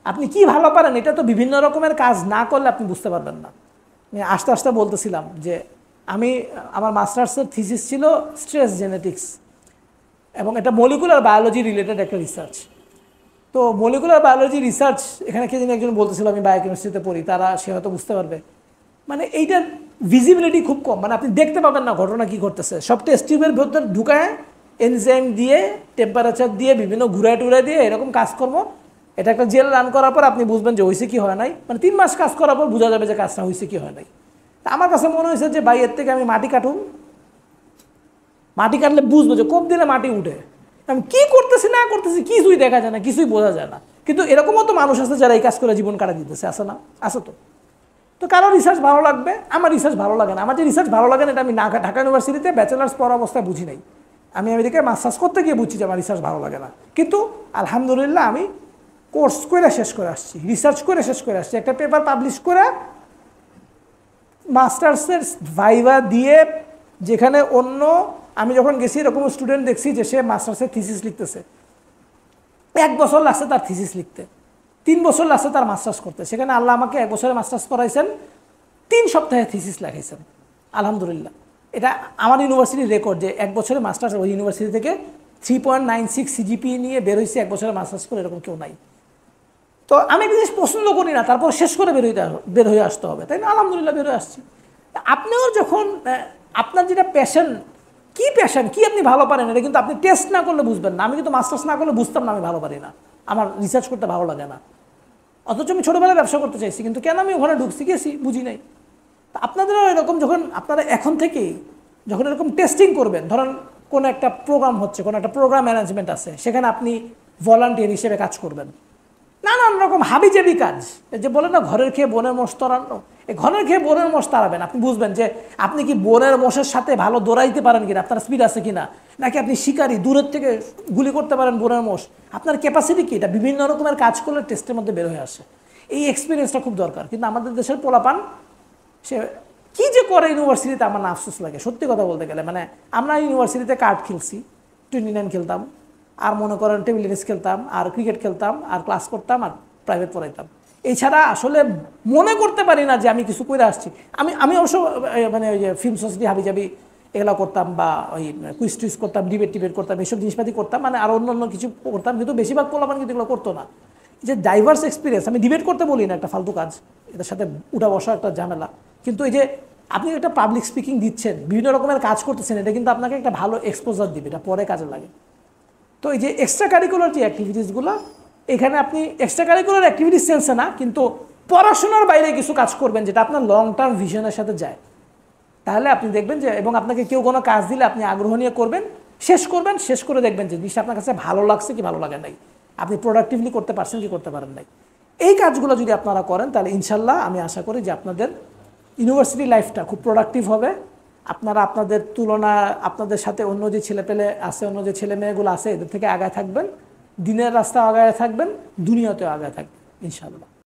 আপনি কি ভালো পারেন? এটা তো বিভিন্ন রকমের কাজ না করলে আপনি বুঝতে পারবেন না। আস্তে আস্তে বলতেছিলাম যে আমার মাস্টার্সের থিসিস ছিল স্ট্রেস জেনেটিক্স, এবং এটা মলিকুলার বায়োলজি রিলেটেড একটা রিসার্চ। তো মলিকুলার বায়োলজি রিসার্চ, এখানে কে যিনি একজন বলতেছিল আমি বায়োকেমিস্ট্রিতে পড়ি, সে হয়তো বুঝতে পারবে, মানে এইটার ভিজিবিলিটি খুব কম, মানে আপনি দেখতে পাবেন না ঘটনা কি ঘটতেছে। সব টেস্ট টিউবের ভেতর ঢুকায় এনজাইম দিয়ে, টেম্পারেচার দিয়ে, বিভিন্ন ঘুরায় টুরায় দিয়ে এরকম কাজকর্ম, এটা একটা জেল রান করার পর আপনি বুঝবেন যে হয়েছে কি হয় নাই, মানে 3 মাস কাজ করার পর বোঝা যাবে যে কাজটা হয়েছে কি হয় নাই। তা আমার কাছে মনে হয়েছে যে ভাই এর থেকে আমি মাটি কাটুন, মাটি কাটলে বুঝবো যে কোপ দিলে মাটি উঠে, আমি কী করতেছি না করতেছি কিছুই দেখা যায় না, কিছুই বোঝা যায় না। কিন্তু এরকমও তো মানুষ আছে যারা এই কাজ করে জীবন কাটা দিতেছে, আছে না? আছে তো। তো কারো রিসার্চ ভালো লাগবে, আমার রিসার্চ ভালো লাগে না। আমার যে রিসার্চ ভালো লাগে না এটা আমি ঢাকা ইউনিভার্সিটিতে ব্যাচেলার্স পড়া অবস্থায় বুঝি নাই, আমি আমেরিকায় মাস্টার্স করতে গিয়ে বুঝছি যে আমার রিসার্চ ভালো লাগে না। কিন্তু আলহামদুলিল্লাহ আমি কোর্স করে শেষ করে আসছি, রিসার্চ করে শেষ করে আসছি, একটা পেপার পাবলিশ করে মাস্টার্সের ভাইভা দিয়ে, যেখানে অন্য আমি যখন গেছি এরকম স্টুডেন্ট দেখছি যে সে মাস্টার্সের থিসিস লিখতেছে, 1 বছর লাগছে তার থিসিস লিখতে, 3 বছর লাগছে তার মাস্টার্স করতে। সেখানে আল্লাহ আমাকে 1 বছরে মাস্টার্স করাইছেন, 3 সপ্তাহে থিসিস লেখাইছেন, আলহামদুলিল্লাহ। এটা আমার ইউনিভার্সিটির রেকর্ড যে 1 বছরে মাস্টার্স, ওই ইউনিভার্সিটি থেকে 3.96 সিজিপি নিয়ে বের হয়েছে 1 বছরে মাস্টার্স করে, এরকম কেউ নাই। তো আমি একটা জিনিস পছন্দ করি না, তারপর শেষ করে বের হয়ে আসতে হবে, তাই না? আলহামদুলিল্লাহ বের হয়ে আসছি। আপনিও যখন আপনার যেটা প্যাশন, কি আপনি ভালো পারেন, এটা কিন্তু আপনি টেস্ট না করলে বুঝবেন না। আমি কিন্তু মাস্টার্স না করলে বুঝতাম না আমি ভালো পারি না, আমার রিসার্চ করতে ভালো লাগে না। অথচ আমি ছোটোবেলায় ব্যবসা করতে চাইছি, কিন্তু কেন আমি ওখানে ঢুকছি গেছি বুঝি নাই। তা আপনাদেরও এরকম যখন আপনারা এখন থেকেই যখন এরকম টেস্টিং করবেন, ধরেন কোনো একটা প্রোগ্রাম হচ্ছে, কোনো একটা প্রোগ্রাম ম্যানেজমেন্ট আছে, সেখানে আপনি ভলান্টিয়ার হিসেবে কাজ করবেন, নানান রকম হাবিজাবি কাজ, যে বলে না ঘরের খেয়ে বনের মোষ তাড়ানো, এই ঘরের খেয়ে বনের মোষ তাড়াবেন। আপনি বুঝবেন যে আপনি কি বনের মোষের সাথে ভালো দৌড়াইতে পারেন কিনা, আপনার স্পিড আছে কিনা, নাকি আপনি শিকারি দূরের থেকে গুলি করতে পারেন বনের মোষ, আপনার ক্যাপাসিটি কি, এটা বিভিন্ন রকমের কাজ করলে টেস্টের মধ্যে বের হয়ে আসে। এই এক্সপিরিয়েন্সটা খুব দরকার। কিন্তু আমাদের দেশের পোলাপান সে কী যে করে ইউনিভার্সিটিতে, আমার না আফসোস লাগে সত্যি কথা বলতে গেলে। মানে আমরা ইউনিভার্সিটিতে কার্ড খেলছি, 29 খেলতাম, আর মনে করেন টেবিল টেনিস খেলতাম, আর ক্রিকেট খেলতাম, আর ক্লাস করতাম, আর প্রাইভেট পড়াইতাম। এছাড়া আসলে মনে করতে পারি না যে আমি কিছু করে আসছি। আমি অবশ্য মানে ওই যে ফিল্ম সোসাইটি হাবিজাবি এগুলো করতাম, বা ওই কুইজ টুইজ করতাম, ডিবেট করতাম, এইসব জিনিসপাতি করতাম, মানে আর অন্য কিছু করতাম, কিন্তু বেশিরভাগ পোলাপান কিন্তু এগুলো করতো না। যে ডাইভার্স এক্সপিরিয়েন্স, আমি ডিবেট করতে বলি না, একটা ফালতু কাজ, এটার সাথে উঠা বসা একটা ঝামেলা, কিন্তু এই যে আপনি একটা পাবলিক স্পিকিং দিচ্ছেন, বিভিন্ন রকমের কাজ করতেছেন, এটা কিন্তু আপনাকে একটা ভালো এক্সপোজার দিবে, এটা পরে কাজে লাগে। তো এই যে এক্সট্রা কারিকুলার যে অ্যাক্টিভিটিসগুলো, এখানে আপনি এক্সট্রা কারিকুলার অ্যাক্টিভিটিস সেন্সে না, কিন্তু পড়াশোনার বাইরে কিছু কাজ করবেন যেটা আপনার লং টার্ম ভিশনের সাথে যায়, তাহলে আপনি দেখবেন যে, এবং আপনাকে কেউ কোনো কাজ দিলে আপনি আগ্রহ নিয়ে করবেন, শেষ করে দেখবেন যে জিনিসটা আপনার কাছে ভালো লাগছে কি ভালো লাগে নাই, আপনি প্রোডাক্টিভলি করতে পারছেন কি করতে পারেন নাই। এই কাজগুলো যদি আপনারা করেন তাহলে ইনশাল্লাহ আমি আশা করি যে আপনাদের ইউনিভার্সিটি লাইফটা খুব প্রোডাক্টিভ হবে। আপনারা আপনাদের তুলনা, আপনাদের সাথে অন্য যে ছেলেপেলে আছে, অন্য যে ছেলে মেয়েগুলো আছে, এদের থেকে আগায় থাকবেন, দিনের রাস্তা আগায় থাকবেন, দুনিয়াতেও আগায় থাকবেন ইনশাআল্লাহ।